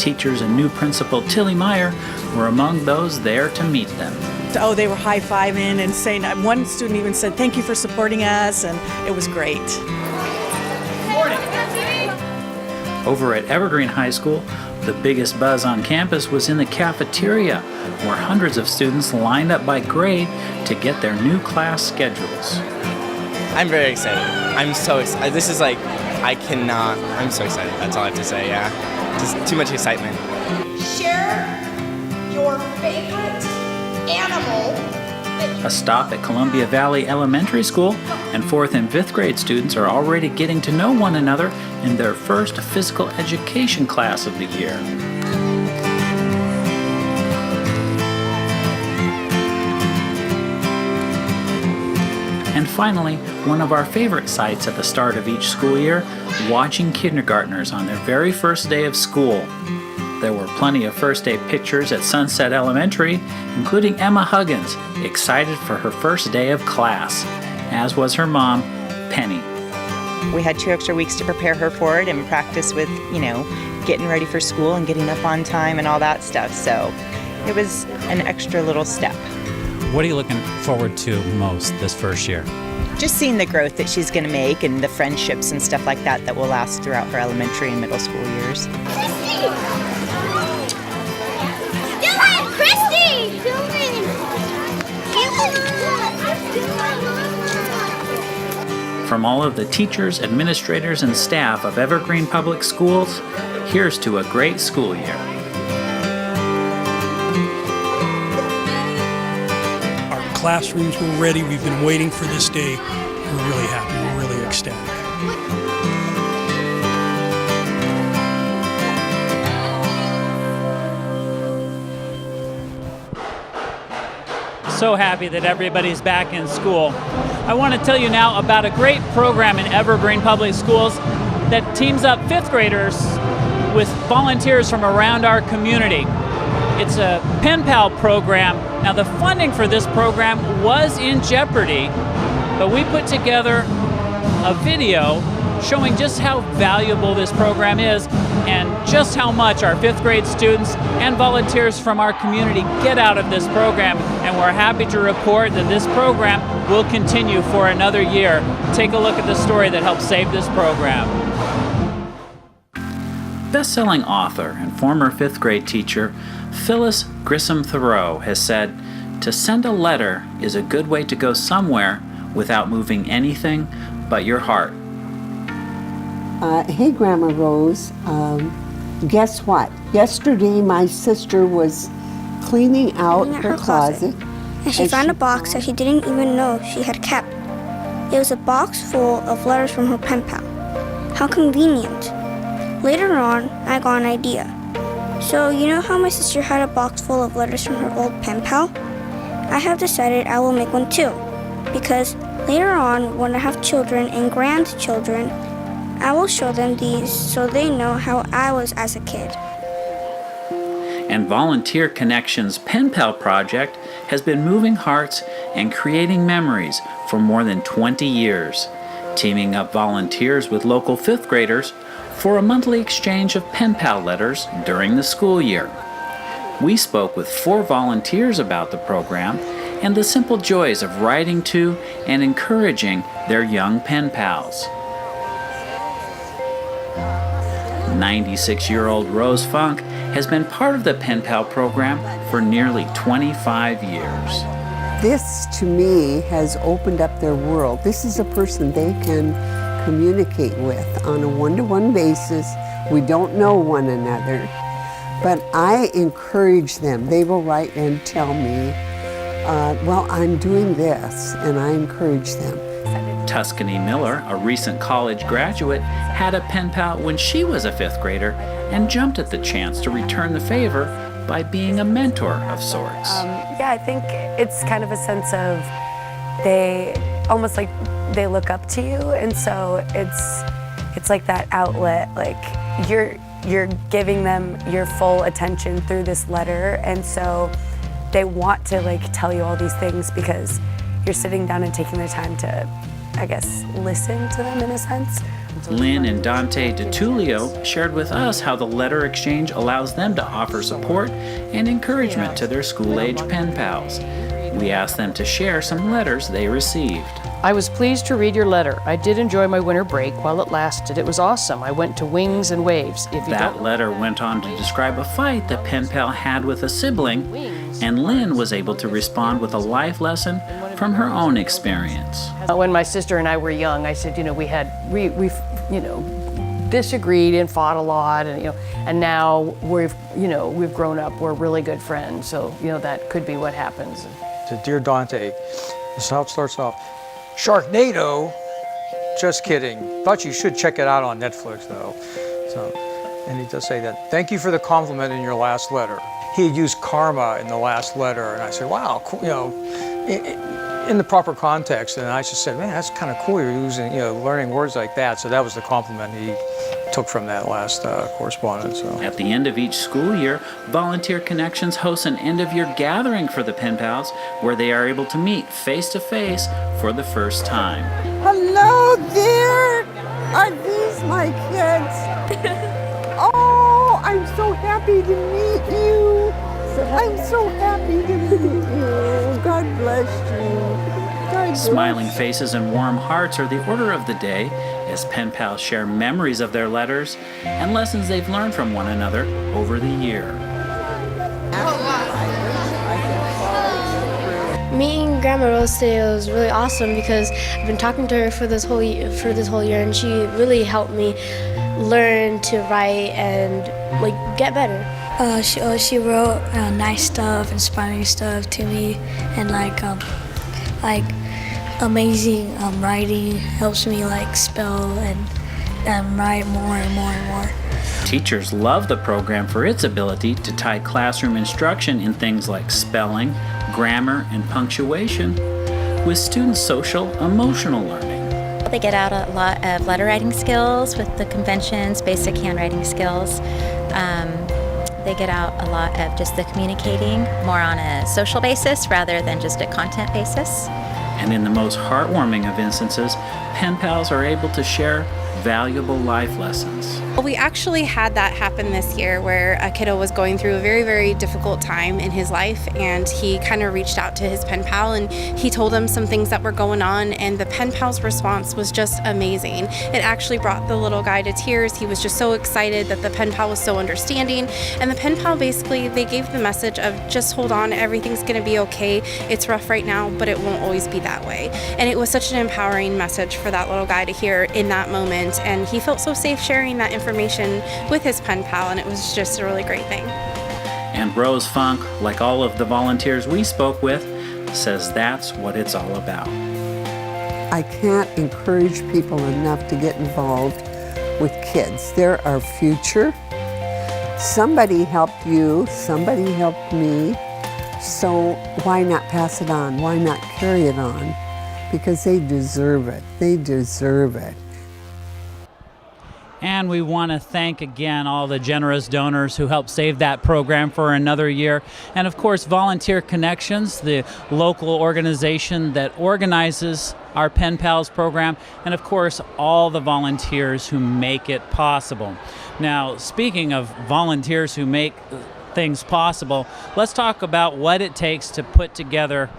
G: teachers and new principal Tilly Meyer were among those there to meet them.
K: Oh, they were high-fiving and saying, one student even said, "Thank you for supporting us," and it was great.
G: Over at Evergreen High School, the biggest buzz on campus was in the cafeteria, where hundreds of students lined up by grade to get their new class schedules.
B: I'm very excited. I'm so excited. This is like, I'm so excited. That's all I have to say, yeah. Just too much excitement.
L: Share your favorite animal.
G: A stop at Columbia Valley Elementary School, and 4th and 5th grade students are already getting to know one another in their first physical education class of the year. And finally, one of our favorite sights at the start of each school year, watching kindergartners on their very first day of school. There were plenty of first day pictures at Sunset Elementary, including Emma Huggins, excited for her first day of class, as was her mom, Penny.
M: We had 2 extra weeks to prepare her for it and practice with, getting ready for school and getting up on time and all that stuff. So it was an extra little step.
J: What are you looking forward to most this first year?
M: Just seeing the growth that she's going to make and the friendships and stuff like that will last throughout her elementary and middle school years.
C: Christy!
G: From all of the teachers, administrators, and staff of Evergreen Public Schools, here's to a great school year.
N: Our classrooms were ready. We've been waiting for this day. We're really happy. We're
H: ecstatic.
J: So happy that everybody's back in school. I want to tell you now about a great program in Evergreen Public Schools that teams up fifth graders with volunteers from around our community. It's a pen pal program. Now the funding for this program was in jeopardy, but we put together a video showing just how valuable this program is and just how much our fifth grade students and volunteers from our community get out of this program. And we're happy to report that this program will continue for another year. Take a look at the story that helped save this program.
G: Best-selling author and former fifth grade teacher Phyllis Grissom-Thoreau has said, "To send a letter is a good way to go somewhere without moving anything but your heart."
N: Hey, Grandma Rose. Guess what? Yesterday, my sister was cleaning out her closet.
O: And she found a box that she didn't even know she had kept. It was a box full of letters from her pen pal. How convenient. Later on, I got an idea. So, you know how my sister had a box full of letters from her old pen pal? I have decided I will make one too. Because later on, when I have children and grandchildren, I will show them these so they know how I was as a kid.
G: And Volunteer Connections Pen Pal Project has been moving hearts and creating memories for more than 20 years, teaming up volunteers with local fifth graders for a monthly exchange of pen pal letters during the school year. We spoke with 4 volunteers about the program and the simple joys of writing to and encouraging their young pen pals. 96-year-old Rose Funk has been part of the Pen Pal program for nearly 25 years.
N: This, to me, has opened up their world. This is a person they can communicate with on a one-to-one basis. We don't know one another, but I encourage them. They will write and tell me, well, I'm doing this, and I encourage them.
G: Tuscany Miller, a recent college graduate, had a pen pal when she was a fifth grader and jumped at the chance to return the favor by being a mentor of sorts.
I: Yeah, I think it's kind of a sense of they almost like they look up to you, and so it's like that outlet, like you're giving them your full attention through this letter, and so they want to like tell you all these things because you're sitting down and taking the time to, I guess, listen to them in a sense.
G: Lynn and Dante DiTullio shared with us how the letter exchange allows them to offer support and encouragement to their school-age pen pals. We asked them to share some letters they received.
P: I was pleased to read your letter. I did enjoy my winter break while it lasted. It was awesome. I went to Wings and Waves.
G: That letter went on to describe a fight the pen pal had with a sibling, and Lynn was able to respond with a life lesson from her own experience.
P: When my sister and I were young, I said, we disagreed and fought a lot, and now we've grown up. We're really good friends, so that could be what happens.
Q: To Dear Dante, this is how it starts off. Sharknado, just kidding. Thought you should check it out on Netflix though. And he does say that. Thank you for the compliment in your last letter. He had used karma in the last letter, and I said, wow, cool, in the proper context. And I just said, man, that's kind of cool. You're using, learning words like that. So that was the compliment he took from that last correspondence. So.
G: At the end of each school year, Volunteer Connections hosts an end-of-year gathering for the pen pals where they are able to meet face-to-face for the first time.
N: Hello there! Are these my kids? Oh, I'm so happy to meet you. I'm so happy to meet you. God bless you.
G: Smiling faces and warm hearts are the order of the day as pen pals share memories of their letters and lessons they've learned from one another over the year.
R: Meeting Grandma Rose today was really awesome because I've been talking to her for this whole year, and she really helped me learn to write and get better.
S: She wrote amazing. Writing helps me like spell and write more and more and more.
G: Teachers love the program for its ability to tie classroom instruction in things like spelling, grammar, and punctuation with students' social, emotional learning.
T: They get out a lot of letter writing skills with the conventions, basic handwriting skills. They get out a lot of just the communicating more on a social basis rather than just a content basis.
G: And in the most heartwarming of instances, pen pals are able to share valuable life lessons.
I: We actually had that happen this year where a kiddo was going through a very, very difficult time in his life, and he kind of reached out to his pen pal and he told him some things that were going on, and the pen pal's response was just amazing. It actually brought the little guy to tears. He was just so excited that the pen pal was so understanding, and the pen pal basically, they gave the message of just hold on, everything's going to be okay. It's rough right now, but it won't always be that way. And it was such an empowering message for that little guy to hear in that moment, and he felt so safe sharing that information with his pen pal, and it was just a really great thing.
G: And Rose Funk, like all of the volunteers we spoke with, says that's what it's all about.
N: I can't encourage people enough to get involved with kids. They're our future. Somebody helped you, somebody helped me, so why not pass it on? Why not carry it on? Because they deserve it. They deserve it.
J: And we want to thank again all the generous donors who helped save that program for another year. And of course, Volunteer Connections, the local organization that organizes our Pen Pals program. And of course, all the volunteers who make it possible. Now, speaking of volunteers who make things possible, let's talk about what it takes to put together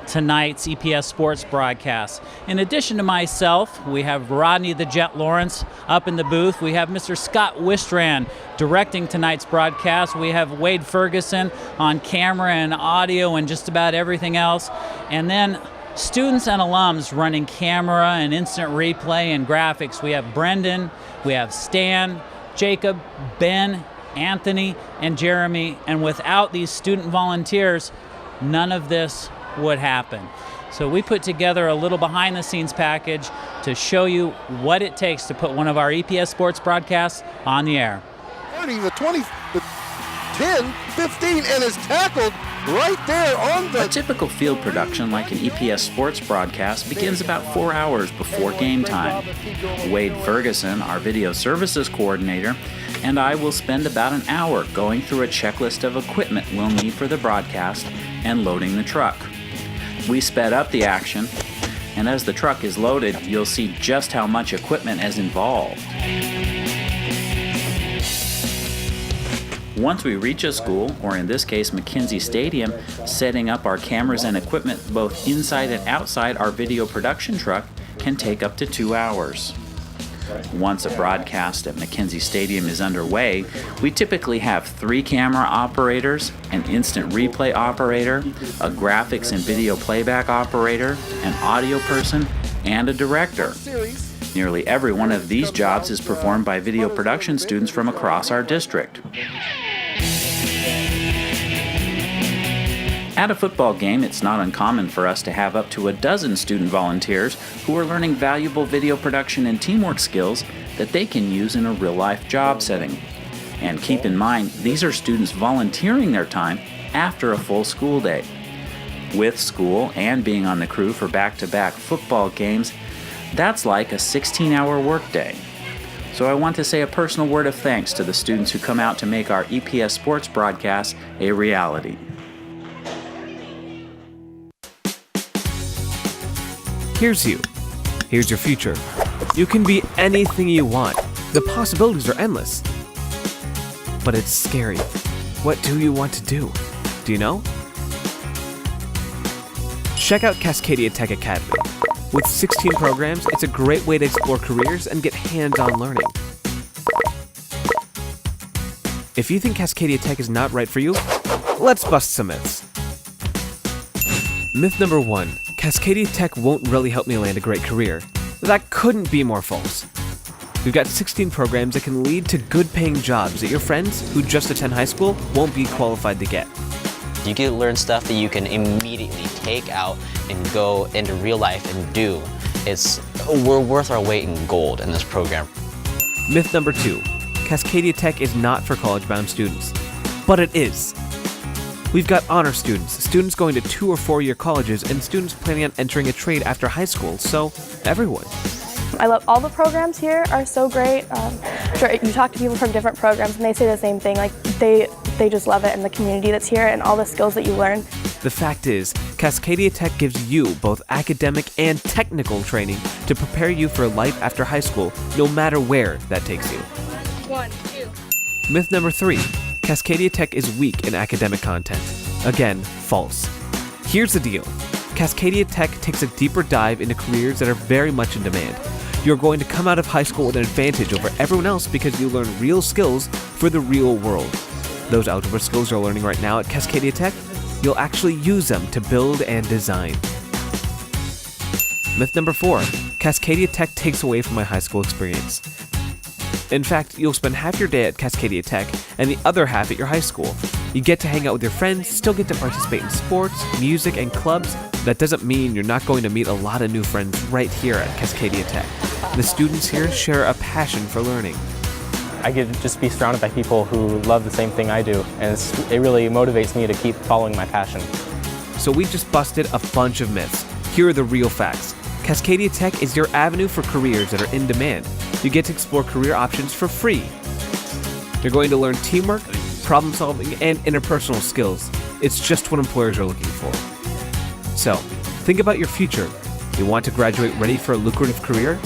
J: tonight's EPS Sports broadcast. In addition to myself, we have Rodney the Jet Lawrence up in the booth. We have Mr. Scott Wistrand directing tonight's broadcast. We have Wade Ferguson on camera and audio and just about everything else. And then students and alums running camera and instant replay and graphics. We have Brendan, we have Stan, Jacob, Ben, Anthony, and Jeremy. And without these student volunteers, none of this would happen. So we put together a little behind the scenes package to show you what it takes to put one of our EPS Sports broadcasts on the air.
A: 30, the 20, the 10, 15, and is tackled right there on the...
G: A typical field production like an EPS Sports broadcast begins about 4 hours before game time. Wade Ferguson, our video services coordinator, and I will spend about an hour going through a checklist of equipment we'll need for the broadcast and loading the truck. We sped up the action, and as the truck is loaded, you'll see just how much equipment is involved. Once we reach a school, or in this case McKenzie Stadium, setting up our cameras and equipment both inside and outside our video production truck can take up to 2 hours. Once a broadcast at McKenzie Stadium is underway, we typically have 3 camera operators, an instant replay operator, a graphics and video playback operator, an audio person, and a director. Nearly every one of these jobs is performed by video production students from across our district. At a football game, it's not uncommon for us to have up to a dozen student volunteers who are learning valuable video production and teamwork skills that they can use in a real-life job setting. And keep in mind, these are students volunteering their time after a full school day. With school and being on the crew for back-to-back football games, that's like a 16-hour workday. So I want to say a personal word of thanks to the students who come out to make our EPS Sports broadcast a reality.
U: Here's you. Here's your future. You can be anything you want. The possibilities are endless. But it's scary. What do you want to do? Do you know? Check out Cascadia Tech Academy. With 16 programs, it's a great way to explore careers and get hands-on learning. If you think Cascadia Tech is not right for you, let's bust some myths. Myth number 1. Cascadia Tech won't really help me land a great career. That couldn't be more false. We've got 16 programs that can lead to good-paying jobs that your friends who just attend high school won't be qualified to get.
F: You get to learn stuff that you can immediately take out and go into real life and do. We're worth our weight in gold in this program.
U: Myth number 2. Cascadia Tech is not for college-bound students. But it is. We've got honor students going to 2 or 4-year colleges, and students planning on entering a trade after high school, so everyone.
V: I love all the programs here are so great. You talk to people from different programs and they say the same thing. Like they just love it and the community that's here and all the skills that you learn.
U: The fact is, Cascadia Tech gives you both academic and technical training to prepare you for life after high school, no matter where that takes you.
V: 1, 2.
U: Myth number 3. Cascadia Tech is weak in academic content. Again, false. Here's the deal. Cascadia Tech takes a deeper dive into careers that are very much in demand. You're going to come out of high school with an advantage over everyone else because you learn real skills for the real world. Those algebra skills you're learning right now at Cascadia Tech, you'll actually use them to build and design. Myth number 4. Cascadia Tech takes away from my high school experience. In fact, you'll spend half your day at Cascadia Tech and the other half at your high school. You get to hang out with your friends, still get to participate in sports, music, and clubs. That doesn't mean you're not going to meet a lot of new friends right here at Cascadia Tech. The students here share a passion for learning.
W: I get to just be surrounded by people who love the same thing I do, and it really motivates me to keep following my passion.
U: So we just busted a bunch of myths. Here are the real facts. Cascadia Tech is your avenue for careers that are in demand. You get to explore career options for free. You're going to learn teamwork, problem solving, and interpersonal skills. It's just what employers are looking for. So, think about your future. You want to graduate ready for a lucrative career?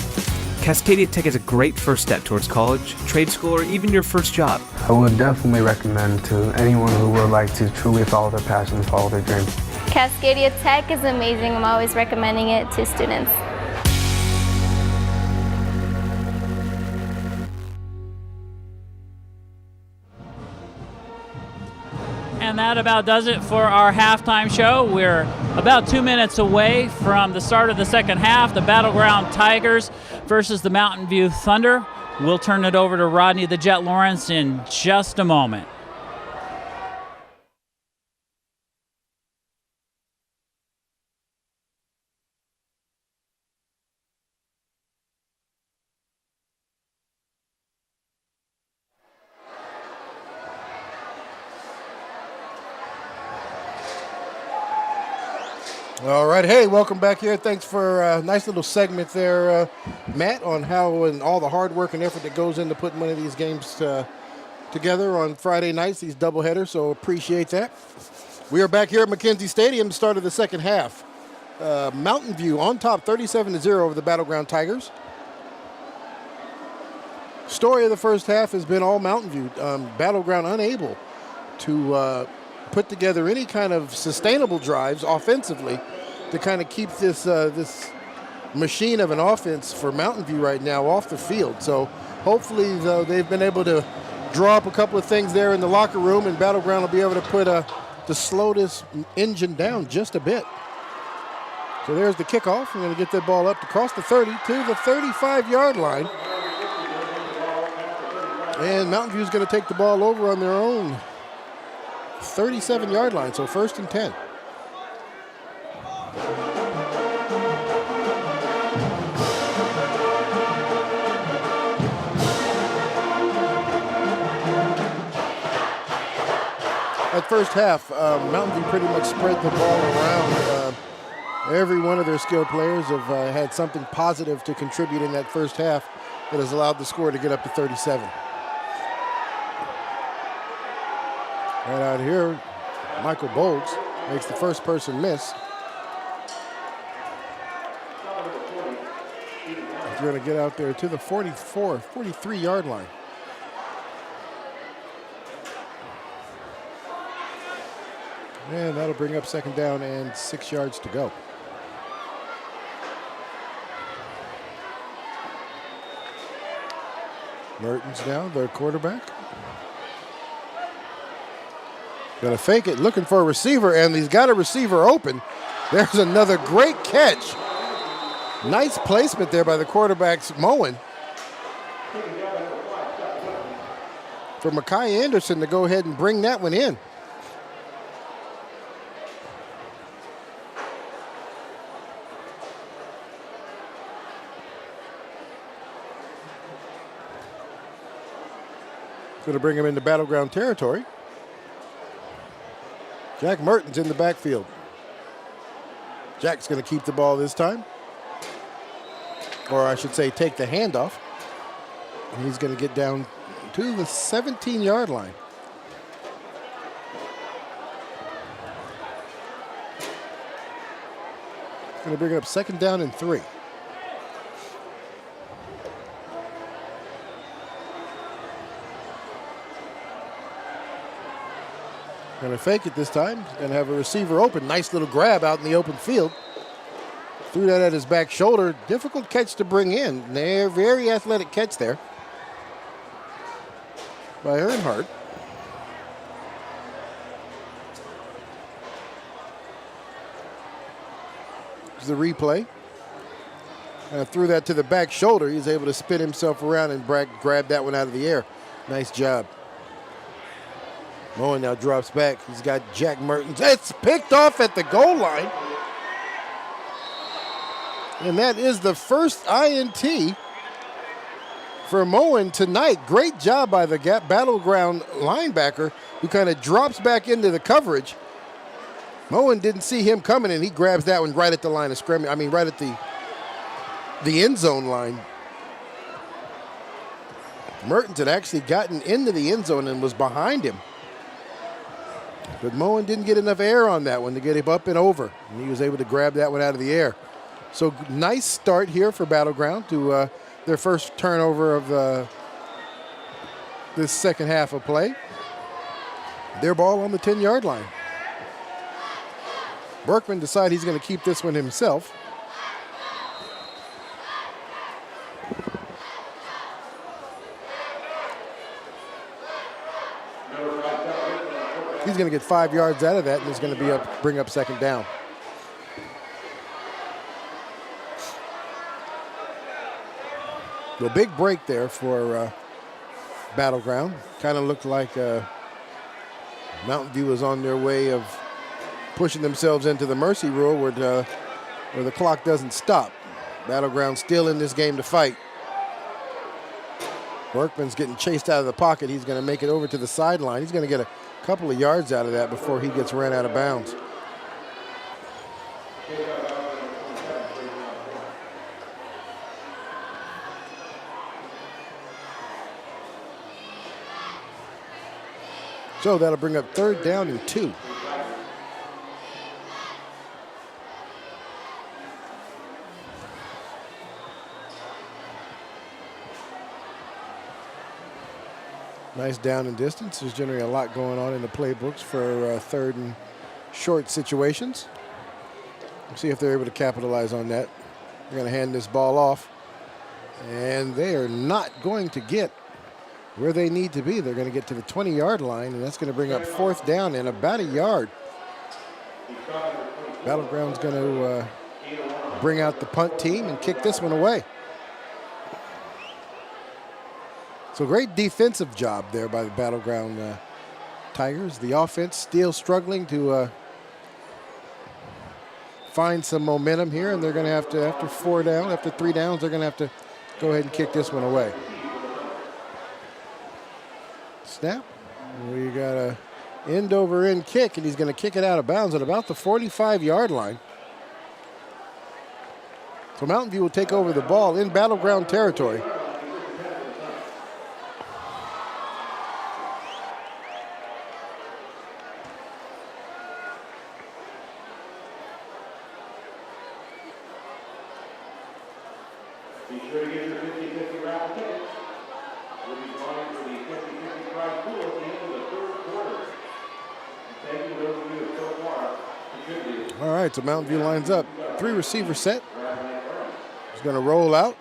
U: Cascadia Tech is a great first step towards college, trade school, or even your first job.
X: I would definitely recommend to anyone who would like to truly follow their passion, follow their dream.
Y: Cascadia Tech is amazing. I'm always recommending it to students.
J: And that about does it for our halftime show. We're about 2 minutes away from the start of the second half. The Battleground Tigers versus the Mountain View Thunder. We'll turn it over to Rodney the Jet Lawrence in just a moment.
A: All right, hey, welcome back here. Thanks for a nice little segment there, Matt, on how and all the hard work and effort that goes into putting one of these games together on Friday nights, these doubleheaders, so appreciate that. We are back here at McKenzie Stadium, start of the second half. Mountain View on top 37-0 over the Battleground Tigers. Story of the first half has been all Mountain View. Battleground unable to put together any kind of sustainable drives offensively to kind of keep this this machine of an offense for Mountain View right now off the field. So hopefully, though, they've been able to draw up a couple of things there in the locker room, and Battleground will be able to put to slow this engine down just a bit. So there's the kickoff. We're going to get that ball up to cross the 30 to the 35-yard line. And Mountain View is going to take the ball over on their own 37-yard line, so 1st and 10. At first half, Mountain View pretty much spread the ball around. Every one of their skilled players have had something positive to contribute in that first half that has allowed the score to get up to 37. Right out here, Michael Boggs makes the first person miss. He's going to get out there to the 43-yard line. And that'll bring up second down and 6 yards to go. Mertens now, the quarterback. Gonna fake it, looking for a receiver, and he's got a receiver open. There's another great catch. Nice placement there by the quarterback's Moen. For Mekhi Anderson to go ahead and bring that one in. Going to bring him into battleground territory. Jack Merton's in the backfield. Jack's going to keep the ball this time. Or I should say take the handoff. And he's going to get down to the 17-yard line. Going to bring it up 2nd down and 3. Going to fake it this time. Going to have a receiver open. Nice little grab out in the open field. Threw that at his back shoulder. Difficult catch to bring in. Very athletic catch there by Earnhardt. Here's the replay. Threw that to the back shoulder. He's able to spin himself around and grab that one out of the air. Nice job. Moen now drops back. He's got Jack Mertens. It's picked off at the goal line. And that is the first INT for Moen tonight. Great job by the battleground linebacker who kind of drops back into the coverage. Moen didn't see him coming, and he grabs that one right at the line of scrimmage. I mean, right at the end zone line. Mertens had actually gotten into the end zone and was behind him. But Moen didn't get enough air on that one to get him up and over. And he was able to grab that one out of the air. So nice start here for Battleground to their first turnover of this second half of play. Their ball on the 10-yard line. Berkman decides he's going to keep this one himself. He's going to get 5 yards out of that, and is going to bring up 2nd down. The big break there for Battleground. Kind of looked like Mountain View was on their way of pushing themselves into the mercy rule where the clock doesn't stop. Battleground still in this game to fight. Berkman's getting chased out of the pocket. He's going to make it over to the sideline. He's going to get a couple of yards out of that before he gets ran out of bounds. So that'll bring up 3rd down and 2. Nice down and distance. There's generally a lot going on in the playbooks for 3rd and short situations. We'll see if they're able to capitalize on that. They're going to hand this ball off, and they are not going to get where they need to be. They're going to get to the 20-yard line, and that's going to bring up 4th down and about a yard. Battleground's going to bring out the punt team and kick this one away. So great defensive job there by the Battleground Tigers. The offense still struggling to find some momentum here, and they're going to have to, after 3 downs, they're going to have to go ahead and kick this one away. Snap. We got a end-over-end kick, and he's going to kick it out of bounds at about the 45-yard line. So Mountain View will take over the ball in Battleground territory.
B: Be sure to get your 50-50 raffle tickets. We'll be drawing for the 50-50 prize pool at the end of the 3rd quarter. Thank you to those of you who so far contributed.
A: All right, so Mountain View lines up. 3 receiver set. He's going to roll out,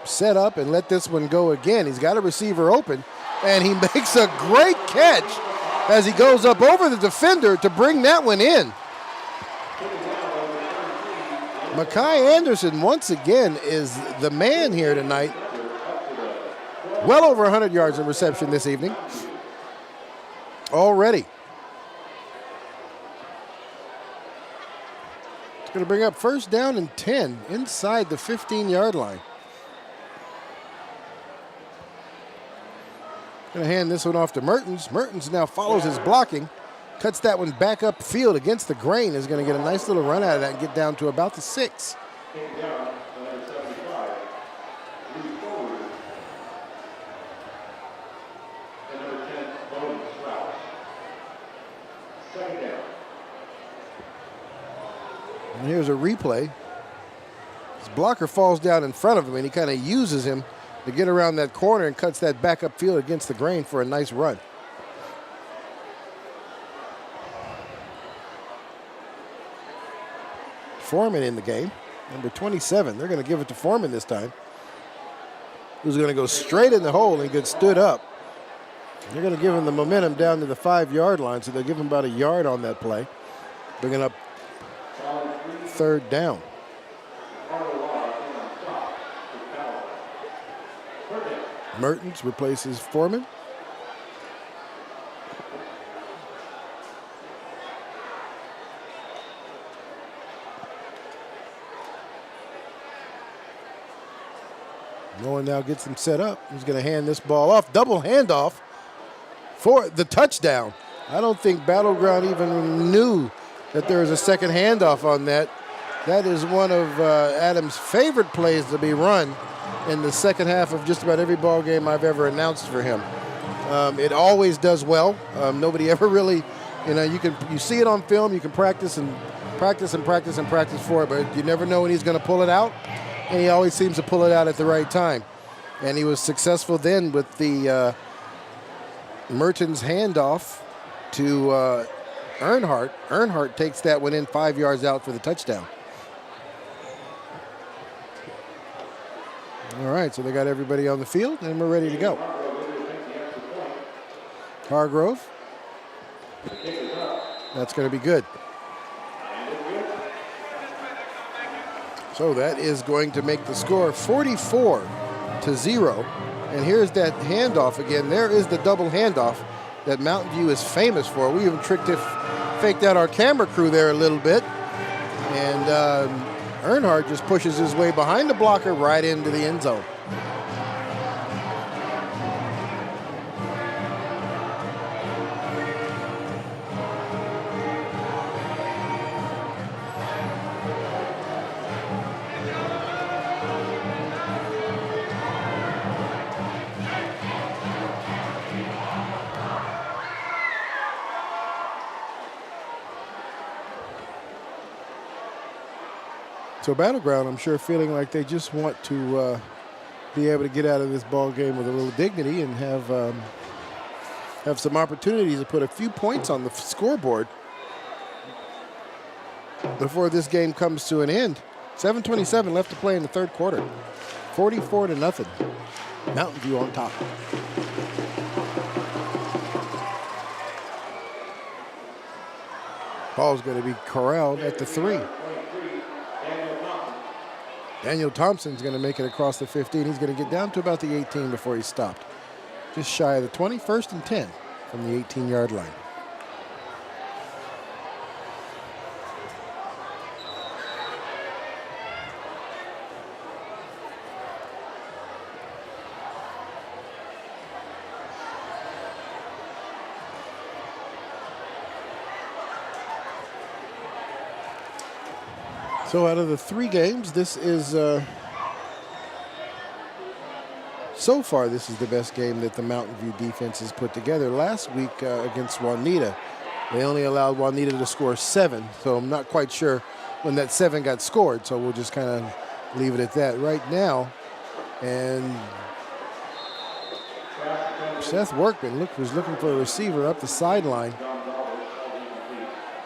A: set up, and let this one go again. He's got a receiver open, and he makes a great catch as he goes up over the defender to bring that one in. Makai Anderson, once again, is the man here tonight. Well over 100 yards of reception this evening already. It's going to bring up 1st down and 10 inside the 15-yard line. Going to hand this one off to Mertens. Mertens now follows his blocking, cuts that one back up field against the grain, is going to get a nice little run out of that and get down to about the 6. And here's a replay. His blocker falls down in front of him, and he kind of uses him to get around that corner and cuts that back up field against the grain for a nice run. Foreman in the game, number 27. They're going to give it to Foreman this time, who's going to go straight in the hole and get stood up. They're going to give him the momentum down to the 5-yard line, so they'll give him about a yard on that play, bringing up 3rd down. Mertens replaces Foreman. Nolan now gets him set up. He's going to hand this ball off. Double handoff for the touchdown. I don't think Battleground even knew that there was a second handoff on that. That is one of Adams' favorite plays to be run in the second half of just about every ball game I've ever announced for him. It always does well. Nobody ever really, you see it on film, you can practice and practice and practice and practice for it, but you never know when he's going to pull it out, and he always seems to pull it out at the right time. And he was successful then with the Mertens handoff to Earnhardt. Earnhardt takes that one in 5 yards out for the touchdown. All right, so they got everybody on the field, and we're ready to go. Hargrove. That's going to be good. So that is going to make the score 44-0. And here's that handoff again. There is the double handoff that Mountain View is famous for. We even faked out our camera crew there a little bit. And Earnhardt just pushes his way behind the blocker right into the end zone. So Battleground, I'm sure, feeling like they just want to be able to get out of this ball game with a little dignity and have some opportunities to put a few points on the scoreboard before this game comes to an end. 7:27 left to play in the 3rd quarter. 44-0. Mountain View on top. Ball's going to be corralled at the 3. Daniel Thompson's going to make it across the 15. He's going to get down to about the 18 before he's stopped. Just shy of the 20, 1st and 10 from the 18-yard line. So out of the 3 games, this is, so far, this is the best game that the Mountain View defense has put together. Last week against Juanita, they only allowed Juanita to score 7, so I'm not quite sure when that 7 got scored, so we'll just kind of leave it at that right now. And Seth Workman was looking for a receiver up the sideline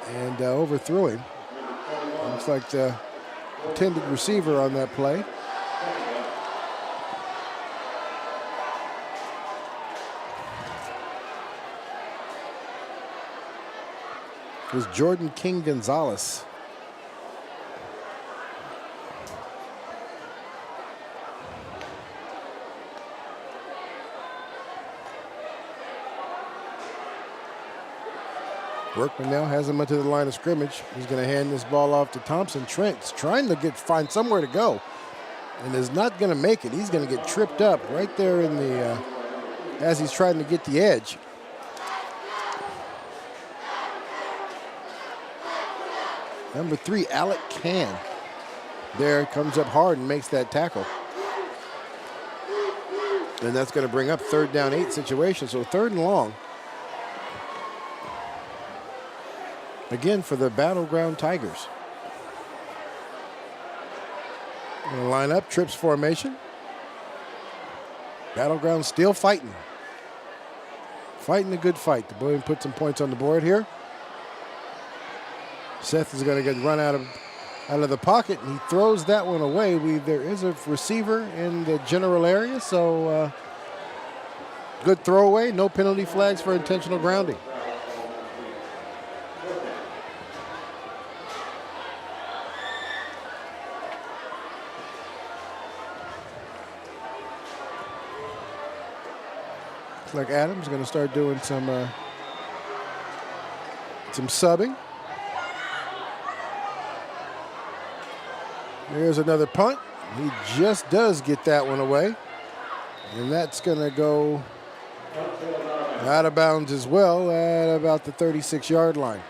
A: and overthrew him. Looks like the intended receiver on that play. It was Jordan King Gonzalez. Workman now has him into the line of scrimmage. He's going to hand this ball off to Thompson. Trent's trying to find somewhere to go and is not going to make it. He's going to get tripped up right there in the as he's trying to get the edge. Number 3, Alec Can. There, comes up hard and makes that tackle. And that's going to bring up 3rd down 8 situation, so 3rd and long. Again for the Battleground Tigers. Going to line up, trips formation. Battleground still fighting. Fighting a good fight. The boy put some points on the board here. Seth is going to get run out of the pocket, and he throws that one away. There is a receiver in the general area, so good throwaway. No penalty flags for intentional grounding. Looks like Adams is going to start doing some subbing. There's another punt. He just does get that one away. And that's going to go out of bounds as well at about the 36-yard line.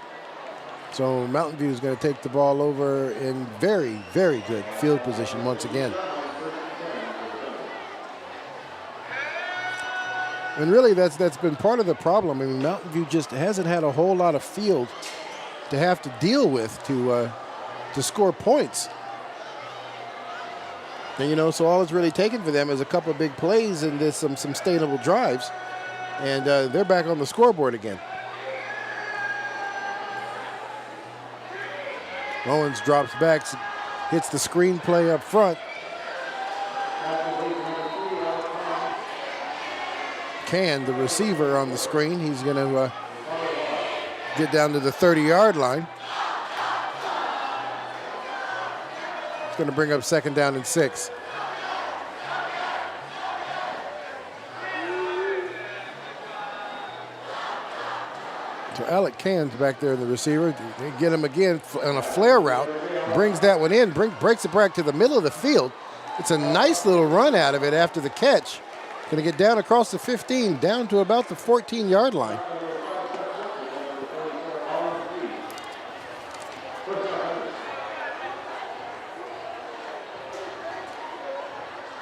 A: So Mountain View is going to take the ball over in very, very good field position once again. And really that's been part of the problem. I mean, Mountain View just hasn't had a whole lot of field to have to deal with to score points. And, you know, so all it's really taken for them is a couple of big plays and there's some sustainable drives. And they're back on the scoreboard again. Owens drops back, hits the screen play up front. Can, the receiver on the screen, he's going to get down to the 30-yard line. It's going to bring up 2nd down and 6. So Alec Can's back there in the receiver. They get him again on a flare route. Brings that one in, breaks it back to the middle of the field. It's a nice little run out of it after the catch. Going to get down across the 15, down to about the 14-yard line.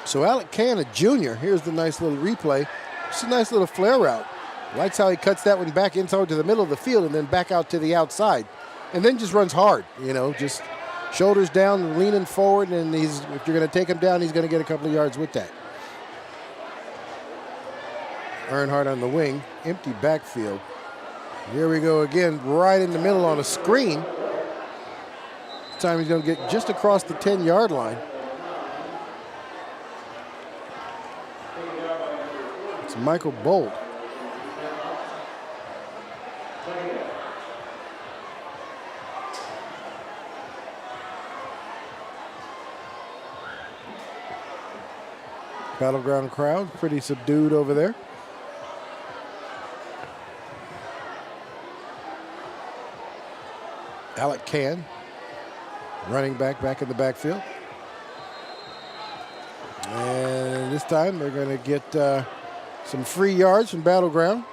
A: So Alec Can, a junior, here's the nice little replay. It's a nice little flare route. Likes how he cuts that one back inside to the middle of the field and then back out to the outside. And then just runs hard, you know, just shoulders down, leaning forward, and if you're going to take him down, he's going to get a couple of yards with that. Earnhardt on the wing, empty backfield. Here we go again, right in the middle on a screen. This time he's going to get just across the 10-yard line. It's Michael Bolt. Battleground crowd, pretty subdued over there. Alec Can, running back in the backfield. And this time they're going to get some free yards from Battleground.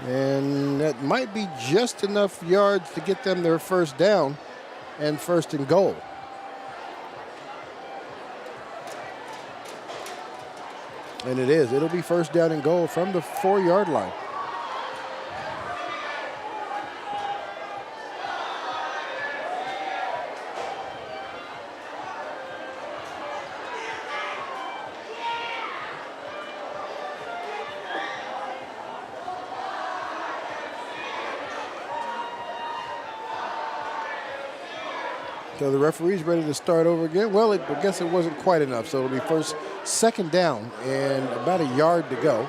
A: And that might be just enough yards to get them their 1st down and 1st and goal. And it is. It'll be 1st down and goal from the 4-yard line. So the referee's ready to start over again. Well, I guess it wasn't quite enough, so it'll be 2nd down and about a yard to go.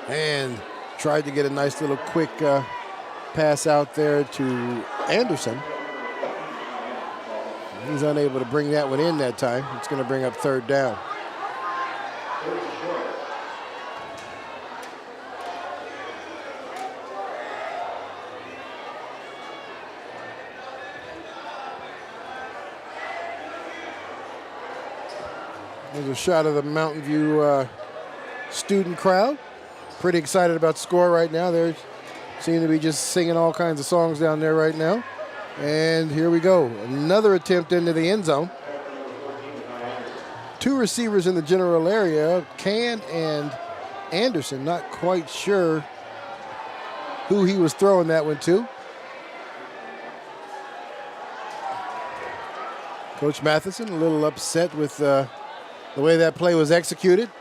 A: And tried to get a nice little quick pass out there to Anderson. He's unable to bring that one in that time. It's going to bring up 3rd down. There's a shot of the Mountain View student crowd. Pretty excited about the score right now. They seem to be just singing all kinds of songs down there right now. And here we go. Another attempt into the end zone. Two receivers in the general area, Can and Anderson. Not quite sure who he was throwing that one to. Coach Matheson a little upset with the way that play was executed.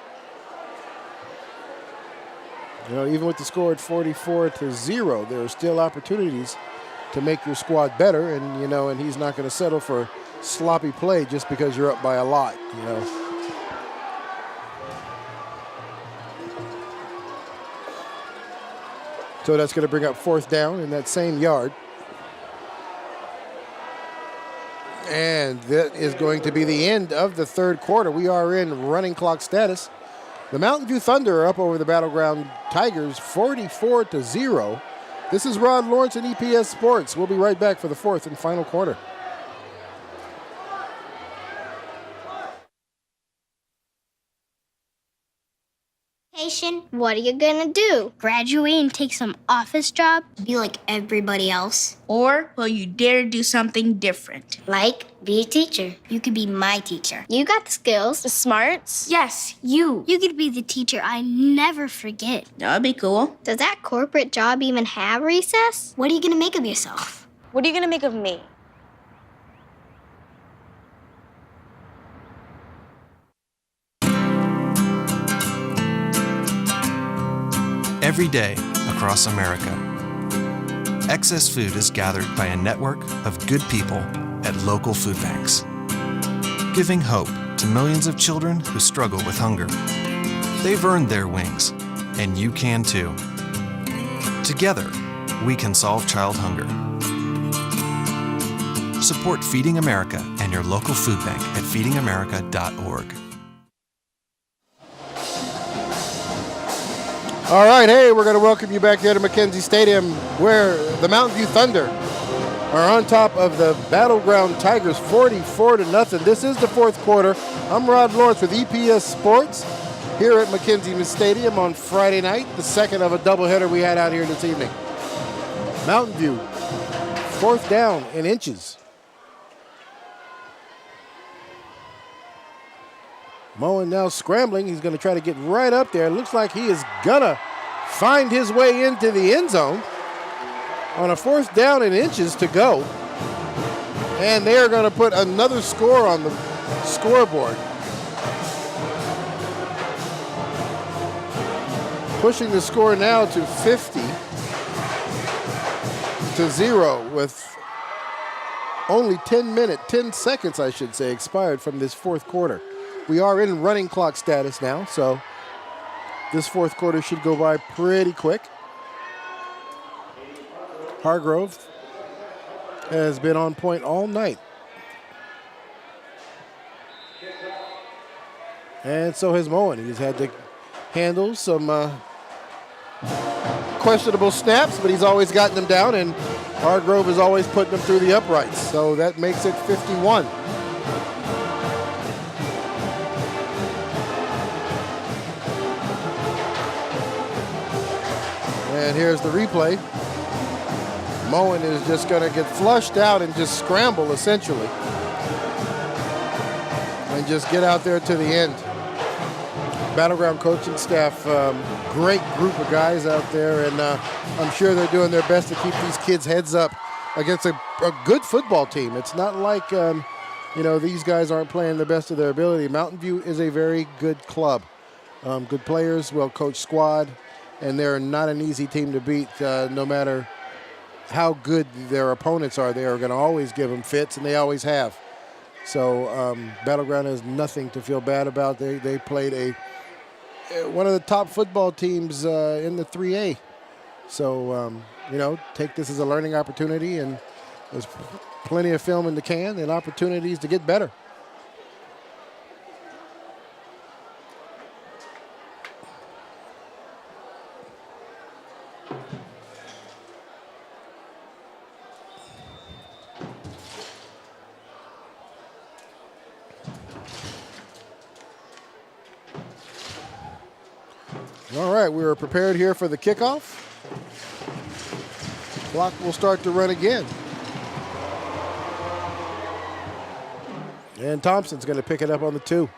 A: You know, even with the score at 44-0, there are still opportunities to make your squad better, and you know, and he's not going to settle for sloppy play just because you're up by a lot, you know. So that's going to bring up 4th down in that same yard. And that is going to be the end of the 3rd quarter. We are in running clock status. The Mountain View Thunder are up over the Battleground Tigers 44-0. This is Rod Lawrence and EPS Sports. We'll be right back for the 4th and final quarter.
D: What are you gonna do? Graduate and take some office job? Be like everybody else? Or will you dare do something different? Like be a teacher. You could be my teacher. You got the skills. The smarts? Yes, you. You could be the teacher I never forget. That'd be cool. Does that corporate job even have recess? What are you gonna make of yourself?
E: What are you gonna make of me?
K: Every day across America, excess food is gathered by a network of good people at local food banks, giving hope to millions of children who struggle with hunger. They've earned their wings, and you can too. Together, we can solve child hunger. Support Feeding America and your local food bank at feedingamerica.org.
A: All right, hey, we're going to welcome you back here to McKenzie Stadium, where the Mountain View Thunder are on top of the Battleground Tigers 44-0. This is the 4th quarter. I'm Rod Lawrence with EPS Sports here at McKenzie Stadium on Friday night, the second of a doubleheader we had out here this evening. Mountain View, 4th down in inches. Moen now scrambling. He's going to try to get right up there. It looks like he is going to find his way into the end zone on a 4th down in inches to go. And they are going to put another score on the scoreboard. Pushing the score now to 50-0 with only 10 seconds, I should say, expired from this 4th quarter. We are in running clock status now, so this 4th quarter should go by pretty quick. Hargrove has been on point all night. And so has Moen. He's had to handle some questionable snaps, but he's always gotten them down, and Hargrove is always putting them through the uprights. So that makes it 51. And here's the replay. Moen is just going to get flushed out and just scramble, essentially. And just get out there to the end. Battleground coaching staff, great group of guys out there, and I'm sure they're doing their best to keep these kids' heads up against a good football team. It's not like, you know, these guys aren't playing the best of their ability. Mountain View is a very good club. Good players, well-coached squad. And they're not an easy team to beat, no matter how good their opponents are. They are going to always give them fits, and they always have. So Battleground has nothing to feel bad about. They played one of the top football teams in the 3A. So, you know, take this as a learning opportunity, and there's plenty of film in the can and opportunities to get better. right, we are prepared here for the kickoff. Clock will start to run again. And Thompson's going to pick it up on the 2.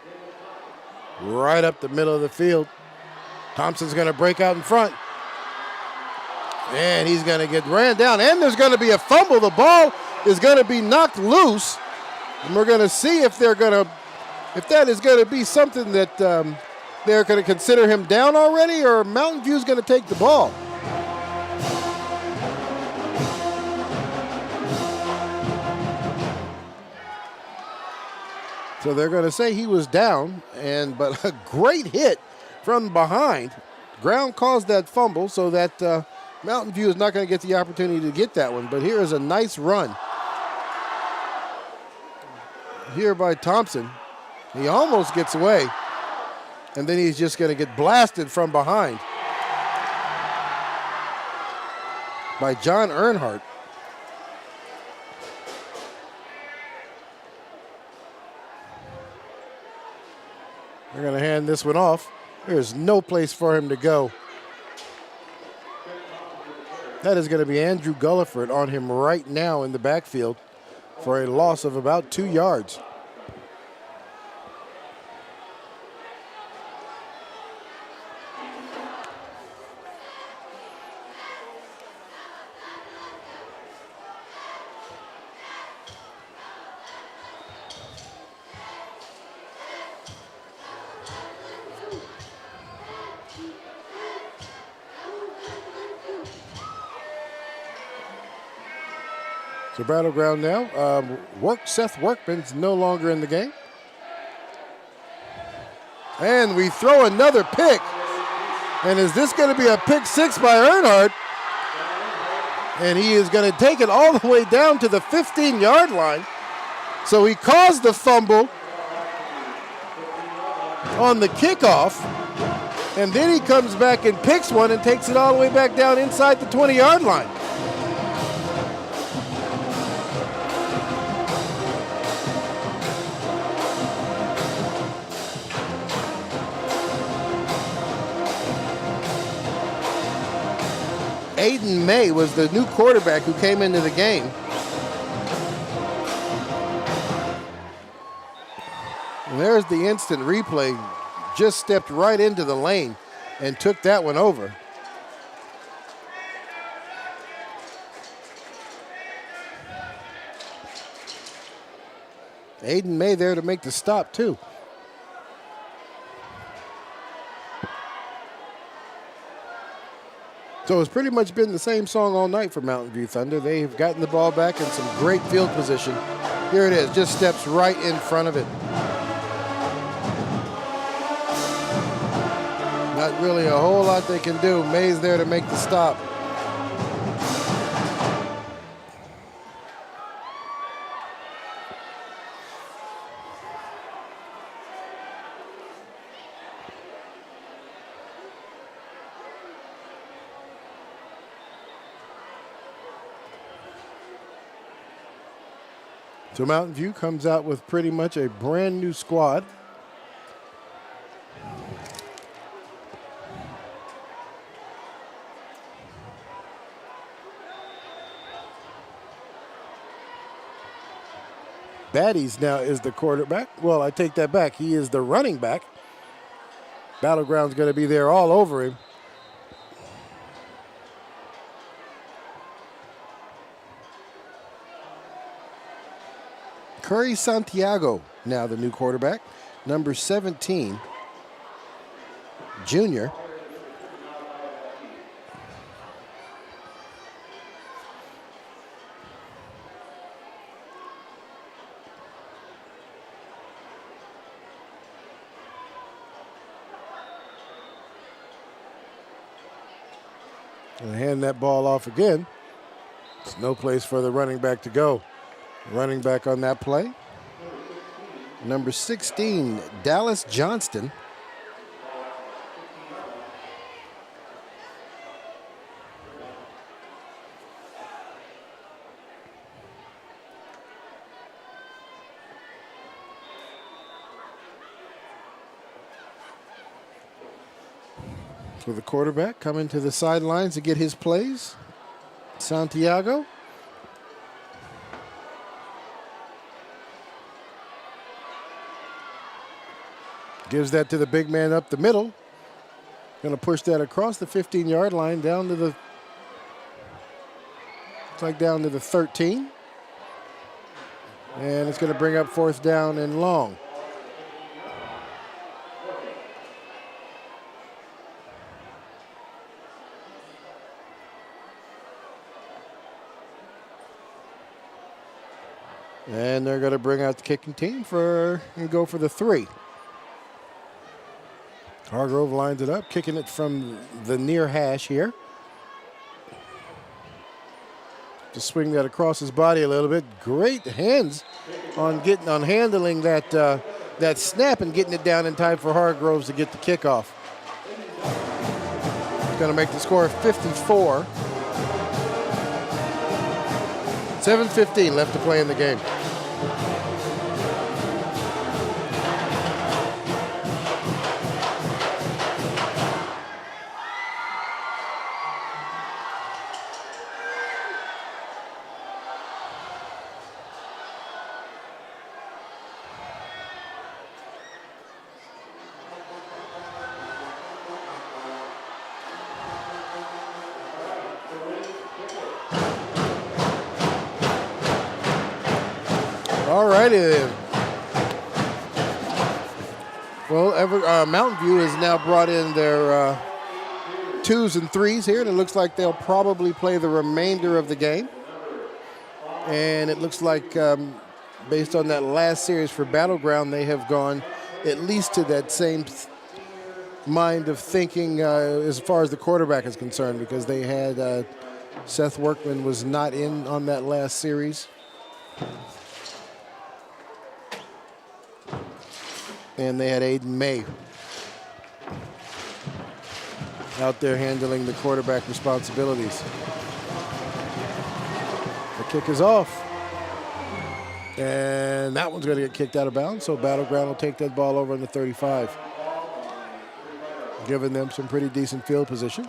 A: Right up the middle of the field. Thompson's going to break out in front. And he's going to get ran down. And there's going to be a fumble. The ball is going to be knocked loose. And we're going to see if they're going to, if that is going to be something that they're going to consider him down already, or Mountain View's going to take the ball. So they're going to say he was down, but a great hit from behind. Ground caused that fumble, so that Mountain View is not going to get the opportunity to get that one. But here is a nice run here by Thompson. He almost gets away, and then he's just going to get blasted from behind by John Earnhardt. They're going to hand this one off. There's no place for him to go. That is going to be Andrew Gulliford on him right now in the backfield for a loss of about 2 yards. So battleground now. Seth Workman's no longer in the game. And we throw another pick. And is this going to be a pick 6 by Earnhardt? And he is going to take it all the way down to the 15-yard line. So he caused the fumble on the kickoff. And then he comes back and picks one and takes it all the way back down inside the 20-yard line. Aiden May was the new quarterback who came into the game. And there's the instant replay. Just stepped right into the lane and took that one over. Aiden May there to make the stop too. So it's pretty much been the same song all night for Mountain View Thunder. They've gotten the ball back in some great field position. Here it is, just steps right in front of it. Not really a whole lot they can do. May's there to make the stop. So Mountain View comes out with pretty much a brand new squad. Baddies now is the quarterback. Well, I take that back. He is the running back. Battleground's going to be there all over him. Curry Santiago, now the new quarterback. Number 17, junior. And hand that ball off again. There's no place for the running back to go. Running back on that play, number 16, Dallas Johnston. For the quarterback coming to the sidelines to get his plays. Santiago. Gives that to the big man up the middle. Going to push that across the 15-yard line down to the, looks like down to the 13. And it's going to bring up 4th down and long. And they're going to bring out the kicking team and go for the 3. Hargrove lines it up, kicking it from the near hash here. To swing that across his body a little bit. Great hands on handling that snap and getting it down in time for Hargroves to get the kickoff. It's going to make the score 54. 7:15 left to play in the game. All righty then. Well, Mountain View has now brought in their 2s and 3s here, and it looks like they'll probably play the remainder of the game. And it looks like, based on that last series for Battleground, they have gone at least to that same mind of thinking as far as the quarterback is concerned, because they had Seth Workman was not in on that last series. And they had Aiden May out there handling the quarterback responsibilities. The kick is off. And that one's going to get kicked out of bounds, so Battleground will take that ball over in the 35. Giving them some pretty decent field position.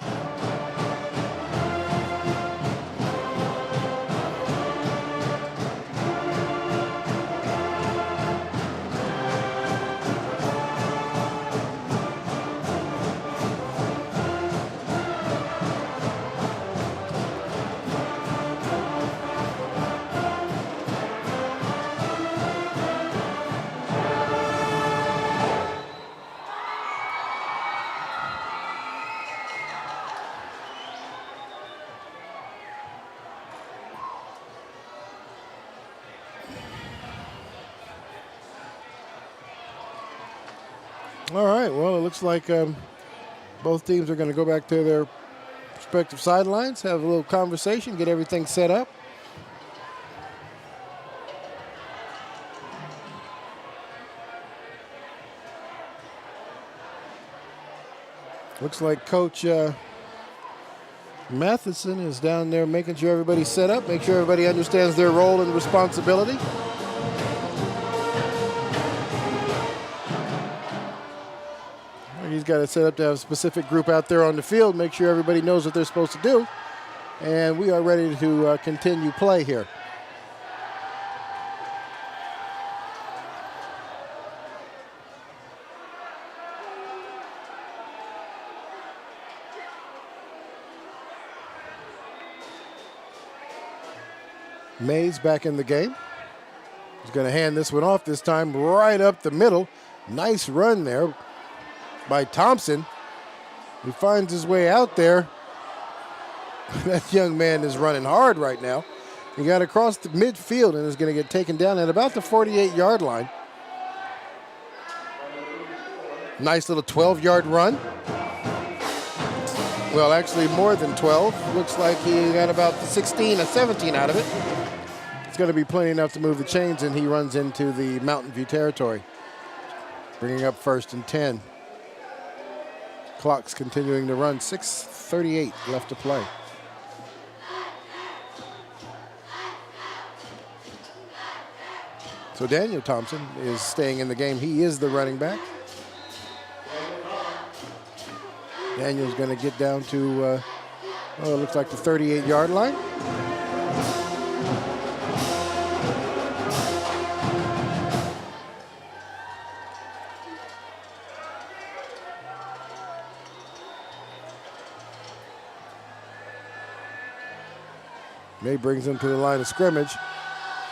A: All right, well, it looks like both teams are going to go back to their respective sidelines, have a little conversation, get everything set up. Looks like Coach Matheson is down there making sure everybody's set up, make sure everybody understands their role and responsibility. He's got it set up to have a specific group out there on the field, make sure everybody knows what they're supposed to do. And we are ready to continue play here. Mays back in the game. He's going to hand this one off this time right up the middle. Nice run there by Thompson. He finds his way out there. That young man is running hard right now. He got across the midfield and is going to get taken down at about the 48-yard line. Nice little 12-yard run. Well, actually more than 12. Looks like he got about 16 or 17 out of it. It's going to be plenty enough to move the chains, and he runs into the Mountain View territory, bringing up 1st and 10. Clock's continuing to run. 6:38 left to play. So Daniel Thompson is staying in the game. He is the running back. Daniel's going to get down to, it looks like the 38-yard line. May brings him to the line of scrimmage.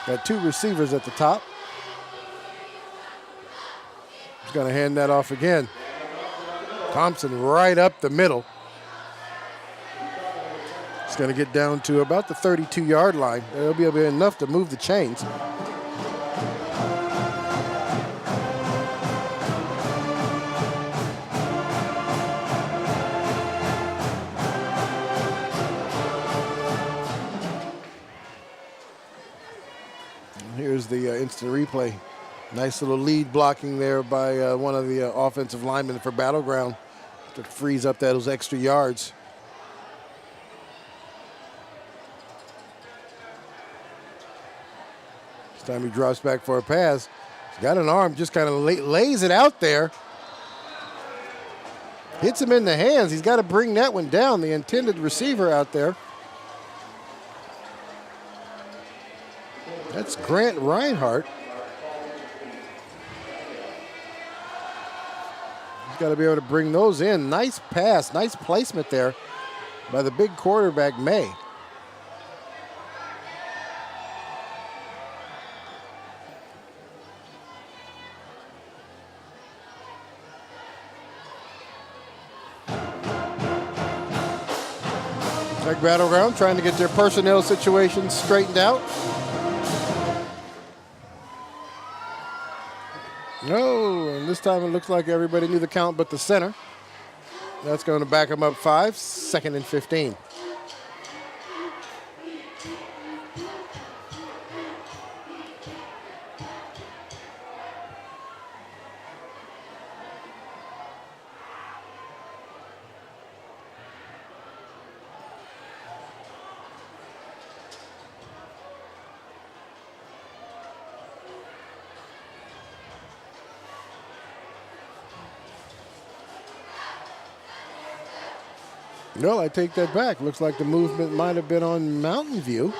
A: Got two receivers at the top. He's going to hand that off again. Thompson right up the middle. He's going to get down to about the 32-yard line. That'll be enough to move the chains. Here's the instant replay. Nice little lead blocking there by one of the offensive linemen for Battleground to freeze up those extra yards. This time he drops back for a pass. He's got an arm, just kind of lays it out there. Hits him in the hands. He's got to bring that one down, the intended receiver out there. That's Grant Reinhardt. He's got to be able to bring those in. Nice pass, nice placement there by the big quarterback, May. Like Battleground trying to get their personnel situation straightened out. No, and this time it looks like everybody knew the count but the center. That's going to back them up 5, 2nd and 15. No, I take that back. Looks like the movement might have been on Mountain View.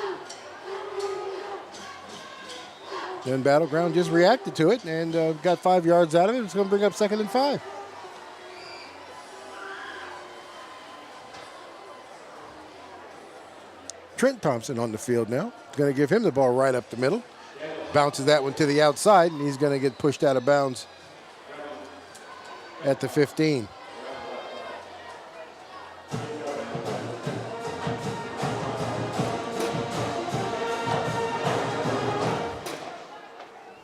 A: Then Battleground just reacted to it and got 5 yards out of it. It's going to bring up 2nd and 5. Trent Thompson on the field now. Going to give him the ball right up the middle. Bounces that one to the outside, and he's going to get pushed out of bounds at the 15.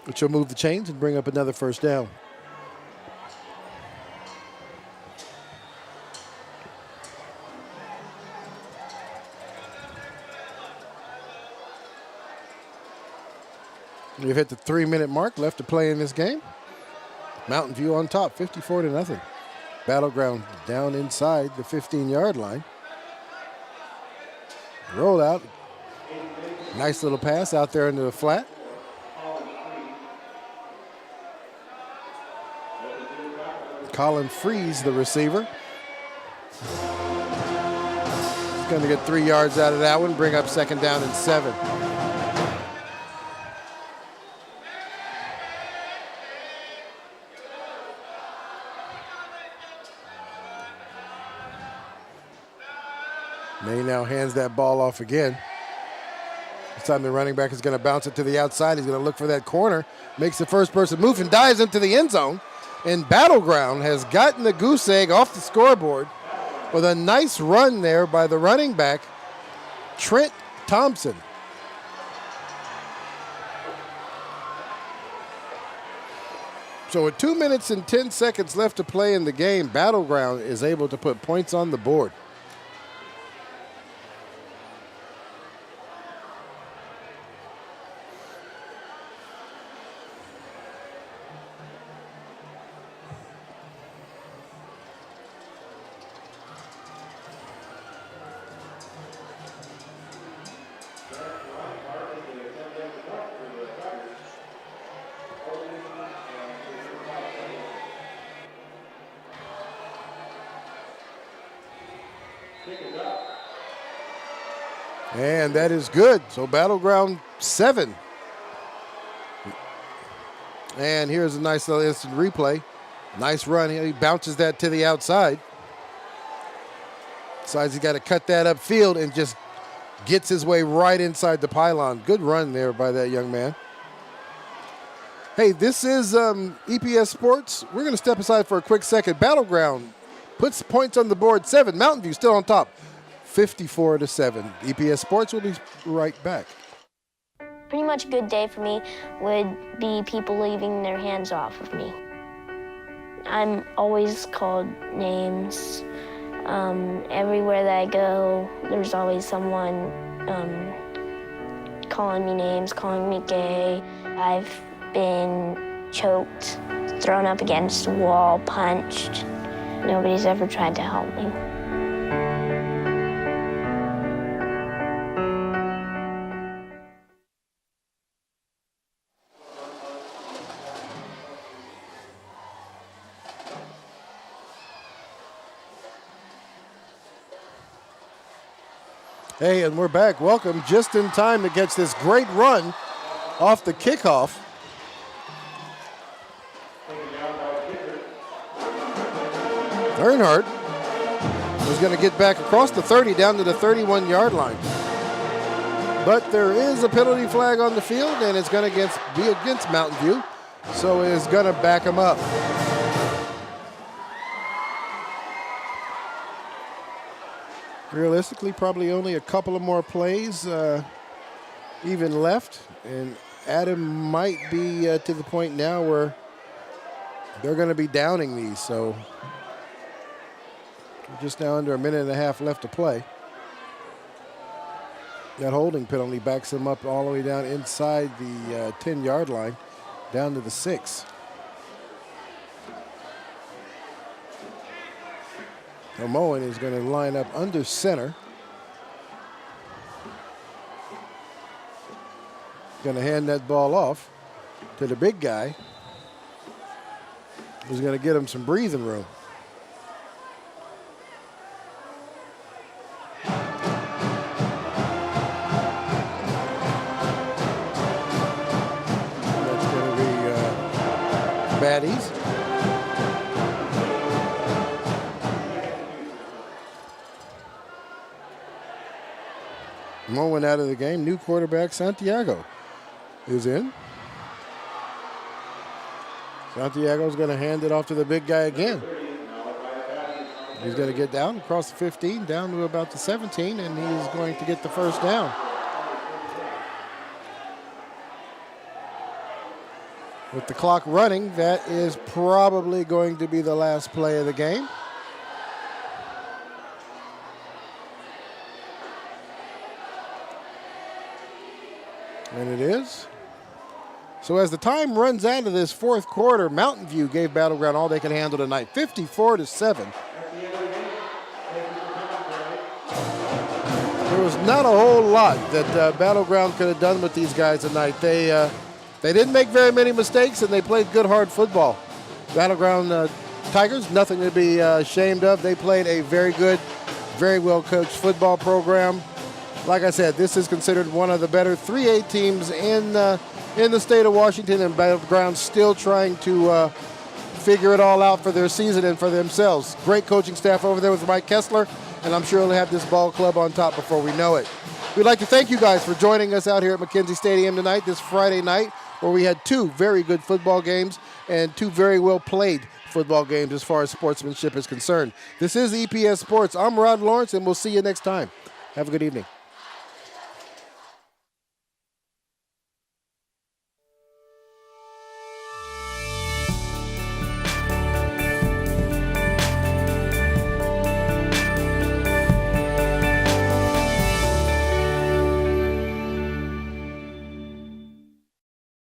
A: Which will move the chains and bring up another first down. We've hit the 3-minute mark left to play in this game. Mountain View on top, 54-0. Battleground down inside the 15-yard line. Roll out. Nice little pass out there into the flat. Colin Freeze, the receiver. He's going to get 3 yards out of that one, bring up 2nd down and 7. May now hands that ball off again. This time the running back is going to bounce it to the outside. He's going to look for that corner, makes the first person move and dives into the end zone. And Battleground has gotten the goose egg off the scoreboard with a nice run there by the running back, Trent Thompson. So with 2 minutes and 10 seconds left to play in the game, Battleground is able to put points on the board. And that is good. So Battleground 7. And here's a nice little instant replay. Nice run. He bounces that to the outside. Decides he's got to cut that upfield and just gets his way right inside the pylon. Good run there by that young man. Hey, this is EPS Sports. We're going to step aside for a quick second. Battleground puts points on the board. 7. Mountain View still on top. 54-7. EPS Sports will be right back.
Y: Pretty much a good day for me would be people leaving their hands off of me. I'm always called names. Everywhere that I go, there's always someone calling me names, calling me gay. I've been choked, thrown up against a wall, punched. Nobody's ever tried to help me.
A: Hey, and we're back. Welcome. Just in time to catch this great run off the kickoff. Earnhardt was going to get back across the 30 down to the 31-yard line. But there is a penalty flag on the field, and it's going to be against Mountain View, so it's going to back him up. Realistically, probably only a couple of more plays even left. And Adam might be to the point now where they're going to be downing these. So we're just now under a minute and a half left to play. That holding penalty backs him up all the way down inside the 10-yard line, down to the 6. Moen is going to line up under center. Going to hand that ball off to the big guy, who's going to get him some breathing room. That's going to be Baddies. Moen out of the game. New quarterback Santiago is in. Santiago's going to hand it off to the big guy again. He's going to get down across the 15, down to about the 17, and he's going to get the first down. With the clock running, that is probably going to be the last play of the game. And it is. So as the time runs out of this fourth quarter, Mountain View gave Battleground all they can handle tonight, 54-7. There was not a whole lot that Battleground could have done with these guys tonight. They didn't make very many mistakes, and they played good, hard football. Battleground Tigers, nothing to be ashamed of. They played a very good, very well-coached football program. Like I said, this is considered one of the better 3A teams in the state of Washington, and Battleground still trying to figure it all out for their season and for themselves. Great coaching staff over there with Mike Kessler, and I'm sure he'll have this ball club on top before we know it. We'd like to thank you guys for joining us out here at McKenzie Stadium tonight, this Friday night, where we had 2 very good football games and 2 very well played football games as far as sportsmanship is concerned. This is EPS Sports. I'm Rod Lawrence, and we'll see you next time. Have a good evening.